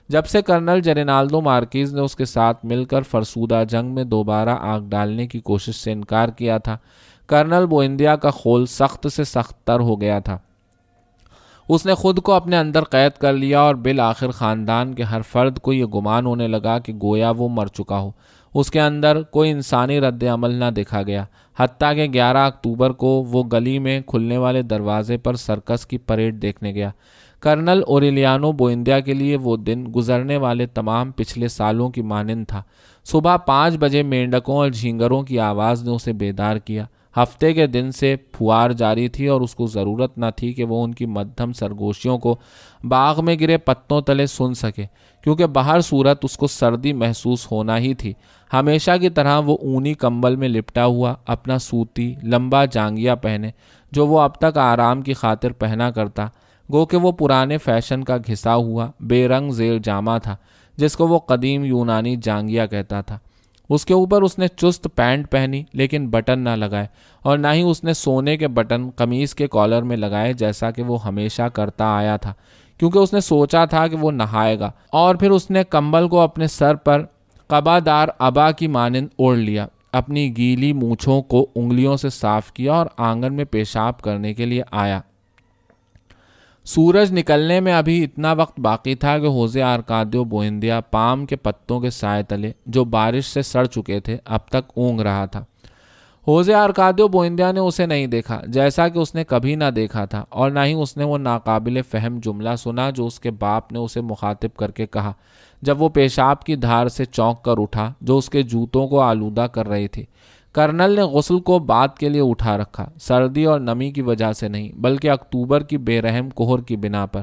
جب سے کرنل جرینالدو مارکیز نے اس کے ساتھ مل کر فرسودہ جنگ میں دوبارہ آگ ڈالنے کی کوشش سے انکار کیا تھا، کرنل بوئندیا کا خول سخت سے سخت تر ہو گیا تھا۔ اس نے خود کو اپنے اندر قید کر لیا اور بالآخر خاندان کے ہر فرد کو یہ گمان ہونے لگا کہ گویا وہ مر چکا ہو۔ اس کے اندر کوئی انسانی رد عمل نہ دیکھا گیا، حتیٰ کہ 11 اکتوبر کو وہ گلی میں کھلنے والے دروازے پر سرکس کی پریڈ دیکھنے گیا۔ کرنل اوریلیانو بوئندیا کے لیے وہ دن گزرنے والے تمام پچھلے سالوں کی مانند تھا۔ صبح 5 بجے مینڈکوں اور جھینگروں کی آواز نے اسے بیدار کیا۔ ہفتے کے دن سے پھوار جاری تھی اور اس کو ضرورت نہ تھی کہ وہ ان کی مدھم سرگوشیوں کو باغ میں گرے پتوں تلے سن سکے، کیونکہ بہر صورت اس کو سردی محسوس ہونا ہی تھی۔ ہمیشہ کی طرح وہ اونی کمبل میں لپٹا ہوا اپنا سوتی لمبا جانگیا پہنے، جو وہ اب تک آرام کی خاطر پہنا کرتا، گو کہ وہ پرانے فیشن کا گھسا ہوا بے رنگ زیل جامہ تھا جس کو وہ قدیم یونانی جانگیا کہتا تھا۔ اس کے اوپر اس نے چست پینٹ پہنی لیکن بٹن نہ لگائے، اور نہ ہی اس نے سونے کے بٹن قمیص کے کالر میں لگائے جیسا کہ وہ ہمیشہ کرتا آیا تھا، کیونکہ اس نے سوچا تھا کہ وہ نہائے گا۔ اور پھر اس نے کمبل کو اپنے سر پر قبا دار ابا کی مانند اوڑھ لیا، اپنی گیلی مونچھوں کو انگلیوں سے صاف کیا اور آنگن میں پیشاب کرنے کے لیے آیا۔ سورج نکلنے میں ابھی اتنا وقت باقی تھا کہ ہوزے آرکادیو بوئندیا پام کے پتوں کے سائے تلے جو بارش سے سڑ چکے تھے اب تک اونگ رہا تھا۔ ہوزے آرکادیو بوئندیا نے اسے نہیں دیکھا، جیسا کہ اس نے کبھی نہ دیکھا تھا، اور نہ ہی اس نے وہ ناقابل فہم جملہ سنا جو اس کے باپ نے اسے مخاطب کر کے کہا جب وہ پیشاب کی دھار سے چونک کر اٹھا جو اس کے جوتوں کو آلودہ کر رہی تھی۔ کرنل نے غسل کو بعد کے لیے اٹھا رکھا، سردی اور نمی کی وجہ سے نہیں بلکہ اکتوبر کی بے رحم کوہر کی بنا پر۔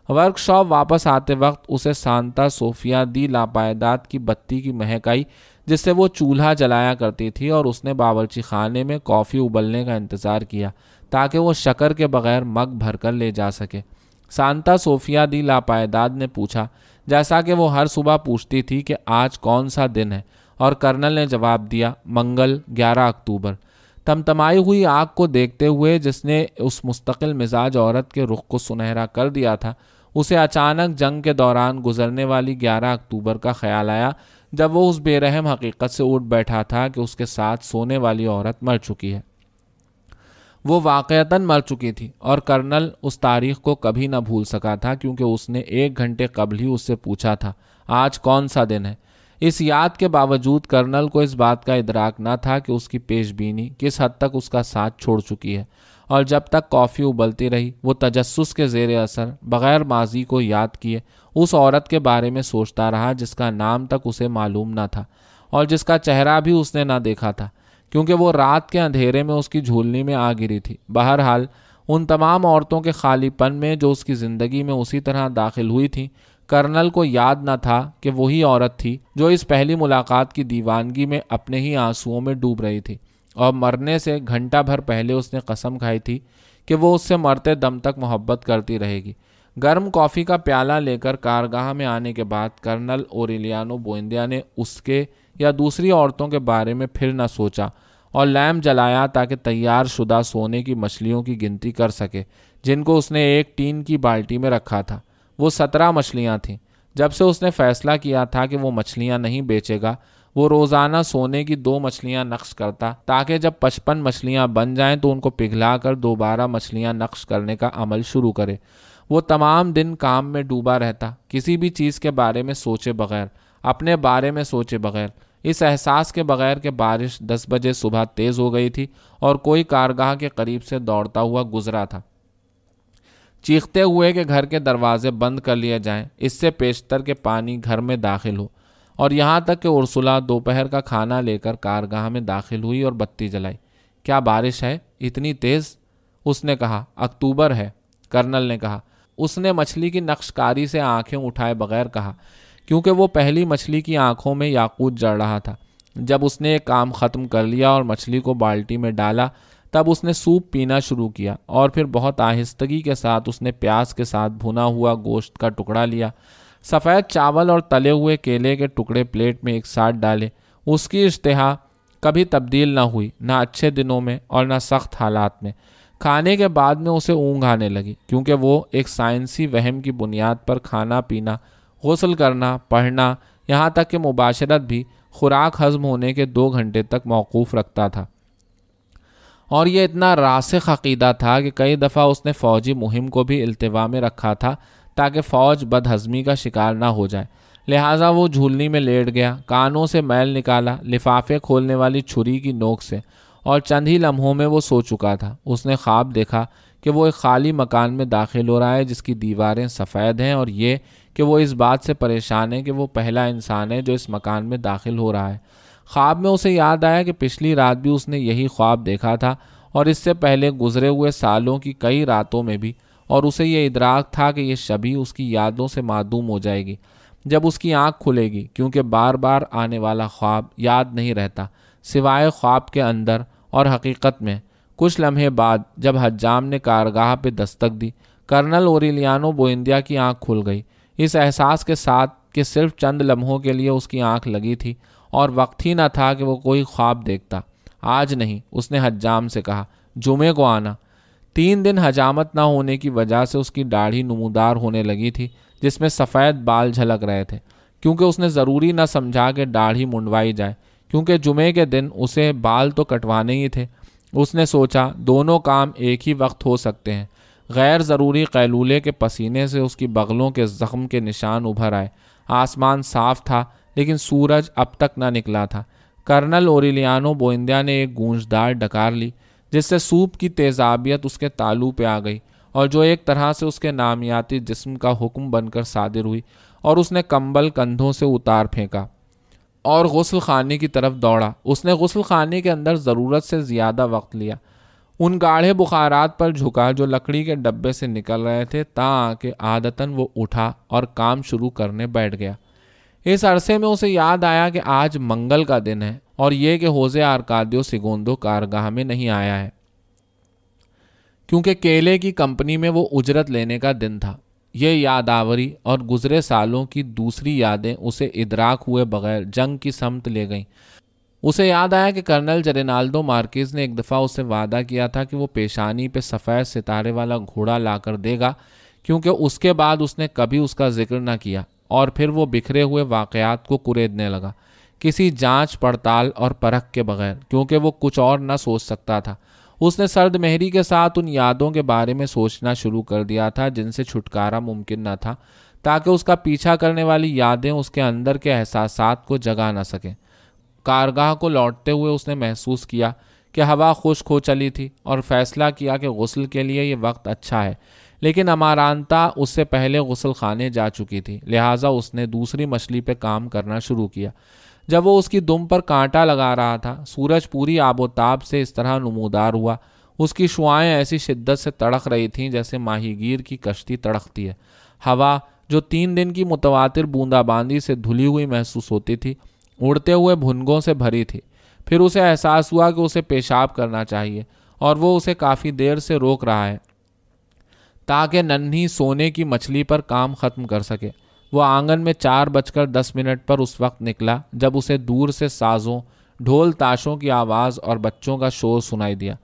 ورک شاپ واپس آتے وقت اسے سانتا صوفیہ دی لاپائیداد کی بتی کی مہک آئی جس سے وہ چولہا جلایا کرتی تھی، اور اس نے باورچی خانے میں کافی ابلنے کا انتظار کیا تاکہ وہ شکر کے بغیر مگ بھر کر لے جا سکے۔ سانتا صوفیہ دی لاپائیداد نے پوچھا، جیسا کہ وہ ہر صبح پوچھتی تھی کہ آج کون سا دن ہے، اور کرنل نے جواب دیا، منگل 11 اکتوبر۔ تمتمائی ہوئی آنکھ کو دیکھتے ہوئے جس نے اس مستقل مزاج عورت کے رخ کو سنہرا کر دیا تھا، اسے اچانک جنگ کے دوران گزرنے والی 11 اکتوبر کا خیال آیا جب وہ اس بے رحم حقیقت سے اٹھ بیٹھا تھا کہ اس کے ساتھ سونے والی عورت مر چکی ہے۔ وہ واقعتاً مر چکی تھی، اور کرنل اس تاریخ کو کبھی نہ بھول سکا تھا کیونکہ اس نے 1 گھنٹے قبل ہی اس سے پوچھا تھا آج کون سا دن ہے۔ اس یاد کے باوجود کرنل کو اس بات کا ادراک نہ تھا کہ اس کی پیش بینی کس حد تک اس کا ساتھ چھوڑ چکی ہے، اور جب تک کافی ابلتی رہی وہ تجسس کے زیر اثر بغیر ماضی کو یاد کیے اس عورت کے بارے میں سوچتا رہا جس کا نام تک اسے معلوم نہ تھا اور جس کا چہرہ بھی اس نے نہ دیکھا تھا، کیونکہ وہ رات کے اندھیرے میں اس کی جھولنی میں آ گری تھی۔ بہرحال ان تمام عورتوں کے خالی پن میں جو اس کی زندگی میں اسی طرح داخل ہوئی تھیں، کرنل کو یاد نہ تھا کہ وہی عورت تھی جو اس پہلی ملاقات کی دیوانگی میں اپنے ہی آنسوؤں میں ڈوب رہی تھی، اور مرنے سے گھنٹہ بھر پہلے اس نے قسم کھائی تھی کہ وہ اس سے مرتے دم تک محبت کرتی رہے گی۔ گرم کافی کا پیالہ لے کر کارگاہ میں آنے کے بعد کرنل اوریلیانو بوئندیا نے اس کے یا دوسری عورتوں کے بارے میں پھر نہ سوچا اور لیمپ جلایا تاکہ تیار شدہ سونے کی مچھلیوں کی گنتی کر سکے جن کو اس نے ایک ٹین کی بالٹی میں رکھا تھا۔ وہ 17 مچھلیاں تھیں۔ جب سے اس نے فیصلہ کیا تھا کہ وہ مچھلیاں نہیں بیچے گا، وہ روزانہ سونے کی 2 مچھلیاں نقش کرتا تاکہ جب 55 مچھلیاں بن جائیں تو ان کو پگھلا کر دوبارہ مچھلیاں نقش کرنے کا عمل شروع کرے۔ وہ تمام دن کام میں ڈوبا رہتا، کسی بھی چیز کے بارے میں سوچے بغیر، اپنے بارے میں سوچے بغیر، اس احساس کے بغیر کہ بارش 10 بجے صبح تیز ہو گئی تھی اور کوئی کارگاہ کے قریب سے دوڑتا ہوا گزرا تھا، چیختے ہوئے کہ گھر کے دروازے بند کر لیے جائیں، اس سے پیشتر کے پانی گھر میں داخل ہو، اور یہاں تک کہ ارسلا دوپہر کا کھانا لے کر کارگاہ میں داخل ہوئی اور بتی جلائی۔ کیا بارش ہے اتنی تیز؟ اس نے کہا۔ اکتوبر ہے، کرنل نے کہا۔ اس نے مچھلی کی نقشکاری سے آنکھیں اٹھائے بغیر کہا، کیونکہ وہ پہلی مچھلی کی آنکھوں میں یاقوت جڑ رہا تھا۔ جب اس نے ایک کام ختم کر لیا اور مچھلی کو بالٹی میں ڈالا تب اس نے سوپ پینا شروع کیا، اور پھر بہت آہستگی کے ساتھ اس نے پیاز کے ساتھ بھنا ہوا گوشت کا ٹکڑا لیا، سفید چاول اور تلے ہوئے کیلے کے ٹکڑے پلیٹ میں ایک ساتھ ڈالے۔ اس کی اشتہا کبھی تبدیل نہ ہوئی، نہ اچھے دنوں میں اور نہ سخت حالات میں۔ کھانے کے بعد میں اسے اونگ آنے لگی، کیونکہ وہ ایک سائنسی وہم کی بنیاد پر کھانا پینا، غسل کرنا، پڑھنا، یہاں تک کہ مباشرت بھی خوراک ہضم ہونے کے 2 گھنٹے تک موقوف رکھتا تھا، اور یہ اتنا راسخ عقیدہ تھا کہ کئی دفعہ اس نے فوجی مہم کو بھی التوا میں رکھا تھا تاکہ فوج بد ہضمی کا شکار نہ ہو جائے۔ لہٰذا وہ جھولنی میں لیٹ گیا، کانوں سے میل نکالا لفافے کھولنے والی چھری کی نوک سے، اور چند ہی لمحوں میں وہ سو چکا تھا۔ اس نے خواب دیکھا کہ وہ ایک خالی مکان میں داخل ہو رہا ہے جس کی دیواریں سفید ہیں، اور یہ کہ وہ اس بات سے پریشان ہے کہ وہ پہلا انسان ہے جو اس مکان میں داخل ہو رہا ہے۔ خواب میں اسے یاد آیا کہ پچھلی رات بھی اس نے یہی خواب دیکھا تھا، اور اس سے پہلے گزرے ہوئے سالوں کی کئی راتوں میں بھی، اور اسے یہ ادراک تھا کہ یہ شبیہ اس کی یادوں سے معدوم ہو جائے گی جب اس کی آنکھ کھلے گی، کیونکہ بار بار آنے والا خواب یاد نہیں رہتا سوائے خواب کے اندر اور حقیقت میں۔ کچھ لمحے بعد جب حجام نے کارگاہ پہ دستک دی، کرنل اوریلیانو بوئندیا کی آنکھ کھل گئی، اس احساس کے ساتھ کہ صرف چند لمحوں کے لیے اس کی آنکھ لگی تھی اور وقت ہی نہ تھا کہ وہ کوئی خواب دیکھتا۔ آج نہیں، اس نے حجام سے کہا، جمعے کو آنا۔ 3 دن حجامت نہ ہونے کی وجہ سے اس کی داڑھی نمودار ہونے لگی تھی جس میں سفید بال جھلک رہے تھے، کیونکہ اس نے ضروری نہ سمجھا کہ داڑھی منڈوائی جائے، کیونکہ جمعے کے دن اسے بال تو کٹوانے ہی تھے۔ اس نے سوچا دونوں کام ایک ہی وقت ہو سکتے ہیں۔ غیر ضروری قیلولے کے پسینے سے اس کی بغلوں کے زخم کے نشان ابھر آئے۔ آسمان صاف تھا لیکن سورج اب تک نہ نکلا تھا۔ کرنل اوریلیانو بوئندیا نے ایک گونجدار ڈکار لی جس سے سوپ کی تیزابیت اس کے تالو پہ آ گئی، اور جو ایک طرح سے اس کے نامیاتی جسم کا حکم بن کر صادر ہوئی، اور اس نے کمبل کندھوں سے اتار پھینکا اور غسل خانے کی طرف دوڑا۔ اس نے غسل خانے کے اندر ضرورت سے زیادہ وقت لیا، ان گاڑھے بخارات پر جھکا جو لکڑی کے ڈبے سے نکل رہے تھے، تاں کہ عادتاً وہ اٹھا اور کام شروع کرنے بیٹھ گیا۔ اس عرصے میں اسے یاد آیا کہ آج منگل کا دن ہے، اور یہ کہ ہوزے آرکادیو سیگوندو کارگاہ میں نہیں آیا ہے، کیونکہ کیلے کی کمپنی میں وہ اجرت لینے کا دن تھا۔ یہ یادآوری اور گزرے سالوں کی دوسری یادیں اسے ادراک ہوئے بغیر جنگ کی سمت لے گئیں۔ اسے یاد آیا کہ کرنل جرینالدو مارکیز نے ایک دفعہ اسے وعدہ کیا تھا کہ وہ پیشانی پہ سفید ستارے والا گھوڑا لا کر دے گا، کیونکہ اس کے بعد اس نے کبھی اس کا ذکر نہ کیا، اور پھر وہ بکھرے ہوئے واقعات کو کریدنے لگا، کسی جانچ پڑتال اور پرکھ کے بغیر، کیونکہ وہ کچھ اور نہ سوچ سکتا تھا۔ اس نے سرد مہری کے ساتھ ان یادوں کے بارے میں سوچنا شروع کر دیا تھا جن سے چھٹکارا ممکن نہ تھا، تاکہ اس کا پیچھا کرنے والی یادیں اس کے اندر کے احساسات کو جگا نہ سکیں۔ کارگاہ کو لوٹتے ہوئے اس نے محسوس کیا کہ ہوا خشک ہو چلی تھی، اور فیصلہ کیا کہ غسل کے لیے یہ وقت اچھا ہے، لیکن امارانتا اس سے پہلے غسل خانے جا چکی تھی، لہٰذا اس نے دوسری مچھلی پہ کام کرنا شروع کیا۔ جب وہ اس کی دم پر کانٹا لگا رہا تھا، سورج پوری آب و تاب سے اس طرح نمودار ہوا، اس کی شعاعیں ایسی شدت سے تڑک رہی تھیں جیسے ماہی گیر کی کشتی تڑکتی ہے۔ ہوا جو 3 دن کی متواتر بوندا باندی سے دھلی ہوئی محسوس ہوتی تھی، اڑتے ہوئے بھنگوں سے بھری تھی۔ پھر اسے احساس ہوا کہ اسے پیشاب کرنا چاہیے، اور وہ اسے کافی دیر سے روک رہا ہے تاکہ ننھی سونے کی مچھلی پر کام ختم کر سکے۔ وہ آنگن میں 4:10 پر اس وقت نکلا جب اسے دور سے سازوں، ڈھول تاشوں کی آواز اور بچوں کا شور سنائی دیا،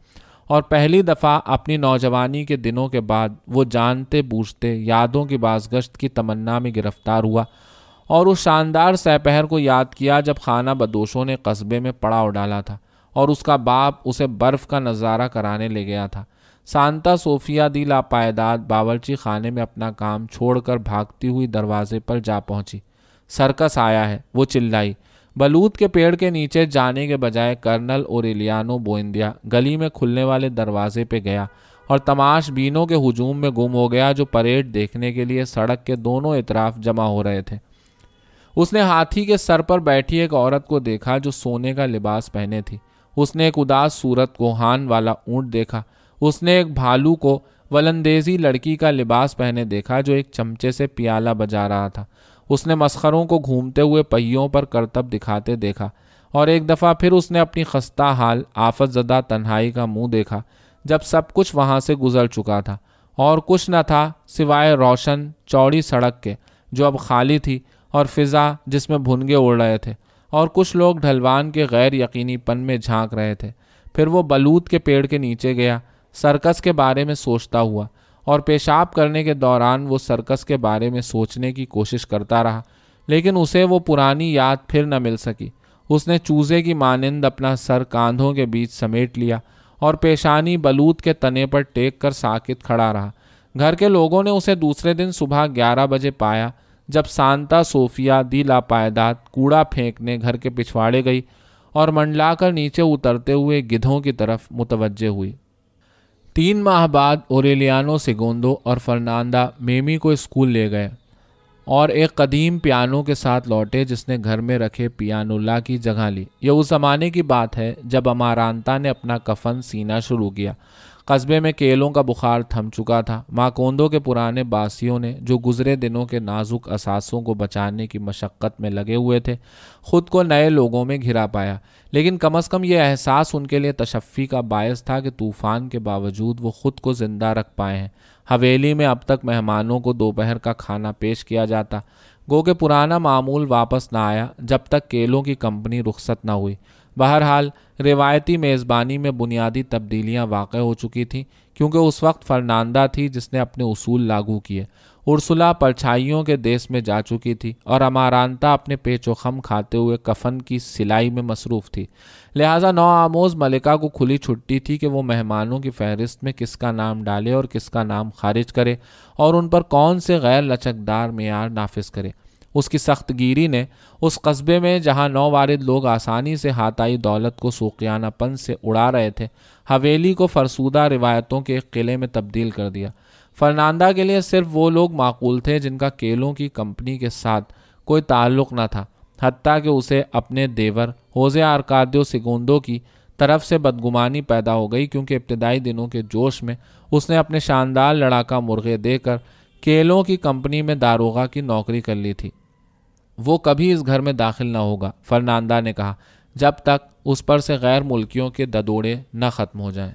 اور پہلی دفعہ اپنی نوجوانی کے دنوں کے بعد وہ جانتے بوجھتے یادوں کی بازگشت کی تمنا میں گرفتار ہوا، اور اس شاندار سپہر کو یاد کیا جب خانہ بدوشوں نے قصبے میں پڑاؤ ڈالا تھا اور اس کا باپ اسے برف کا نظارہ کرانے لے گیا تھا۔ سانتا صوفیہ دی لا پائیداد باورچی خانے میں اپنا کام چھوڑ کر بھاگتی ہوئی دروازے پر جا پہنچی۔ سرکس آیا ہے، وہ چلائی۔ بلوت کے پیڑ کے نیچے جانے کے بجائے کرنل اوریلیانو بوئندیا گلی میں کھلنے والے دروازے پہ گیا اور تماش بینوں کے ہجوم میں گم ہو گیا جو پریڈ دیکھنے کے لیے سڑک کے دونوں اطراف جمع ہو رہے تھے۔ اس نے ہاتھی کے سر پر بیٹھی ایک عورت کو دیکھا جو سونے کا لباس پہنے تھی۔ اس نے ایک اداس صورت کوہان والا اونٹ دیکھا۔ اس نے ایک بھالو کو ولندیزی لڑکی کا لباس پہنے دیکھا جو ایک چمچے سے پیالہ بجا رہا تھا۔ اس نے مسخروں کو گھومتے ہوئے پہیوں پر کرتب دکھاتے دیکھا، اور ایک دفعہ پھر اس نے اپنی خستہ حال آفت زدہ تنہائی کا منہ دیکھا جب سب کچھ وہاں سے گزر چکا تھا اور کچھ نہ تھا سوائے روشن چوڑی سڑک کے جو اب خالی تھی، اور فضا جس میں بھنگے اڑ رہے تھے، اور کچھ لوگ ڈھلوان کے غیر یقینی پن میں جھانک رہے تھے۔ پھر وہ بلوت کے پیڑ کے نیچے گیا، سرکس کے بارے میں سوچتا ہوا، اور پیشاب کرنے کے دوران وہ سرکس کے بارے میں سوچنے کی کوشش کرتا رہا، لیکن اسے وہ پرانی یاد پھر نہ مل سکی۔ اس نے چوزے کی مانند اپنا سر کاندھوں کے بیچ سمیٹ لیا اور پیشانی بلوت کے تنے پر ٹیک کر ساکت کھڑا رہا۔ گھر کے لوگوں نے اسے دوسرے دن صبح 11 بجے پایا جب سانتا صوفیہ دی لا پائیداد کوڑا پھینکنے گھر کے پچھواڑے گئی اور منڈلا کر نیچے اترتے ہوئے گدھوں کی طرف متوجہ ہوئی۔ 3 ماہ بعد اوریلیانو سیگوندو اور فرناندا میمی کو اسکول لے گئے اور ایک قدیم پیانو کے ساتھ لوٹے جس نے گھر میں رکھے پیانولا کی جگہ لی۔ یہ اس زمانے کی بات ہے جب امارانتا نے اپنا کفن سینا شروع کیا۔ قصبے میں کیلوں کا بخار تھم چکا تھا۔ ماکوندو کے پرانے باسیوں نے جو گزرے دنوں کے نازک اثاثوں کو بچانے کی مشقت میں لگے ہوئے تھے خود کو نئے لوگوں میں گھرا پایا، لیکن کم از کم یہ احساس ان کے لیے تشفی کا باعث تھا کہ طوفان کے باوجود وہ خود کو زندہ رکھ پائے ہیں۔ حویلی میں اب تک مہمانوں کو دوپہر کا کھانا پیش کیا جاتا، گو کہ پرانا معمول واپس نہ آیا جب تک کیلوں کی کمپنی رخصت نہ ہوئی۔ بہرحال روایتی میزبانی میں بنیادی تبدیلیاں واقع ہو چکی تھیں، کیونکہ اس وقت فرناندا تھی جس نے اپنے اصول لاگو کیے، ارسلا پرچھائیوں کے دیس میں جا چکی تھی اور امارانتا اپنے پیچ و خم کھاتے ہوئے کفن کی سلائی میں مصروف تھی۔ لہٰذا نو آموز ملکہ کو کھلی چھٹی تھی کہ وہ مہمانوں کی فہرست میں کس کا نام ڈالے اور کس کا نام خارج کرے اور ان پر کون سے غیر لچکدار معیار نافذ کرے۔ اس کی سخت گیری نے اس قصبے میں جہاں نووارد لوگ آسانی سے ہاتائی دولت کو سوقیانہ پن سے اڑا رہے تھے، حویلی کو فرسودہ روایتوں کے ایک قلعے میں تبدیل کر دیا۔ فرناندا کے لیے صرف وہ لوگ معقول تھے جن کا کیلوں کی کمپنی کے ساتھ کوئی تعلق نہ تھا، حتیٰ کہ اسے اپنے دیور ہوزے آرکادیو سیگوندو کی طرف سے بدگمانی پیدا ہو گئی، کیونکہ ابتدائی دنوں کے جوش میں اس نے اپنے شاندار لڑاکا مرغے دے کر کیلوں کی کمپنی میں داروغہ کی نوکری کر لی تھی۔ وہ کبھی اس گھر میں داخل نہ ہوگا، فرناندا نے کہا، جب تک اس پر سے غیر ملکیوں کے ددوڑے نہ ختم ہو جائیں۔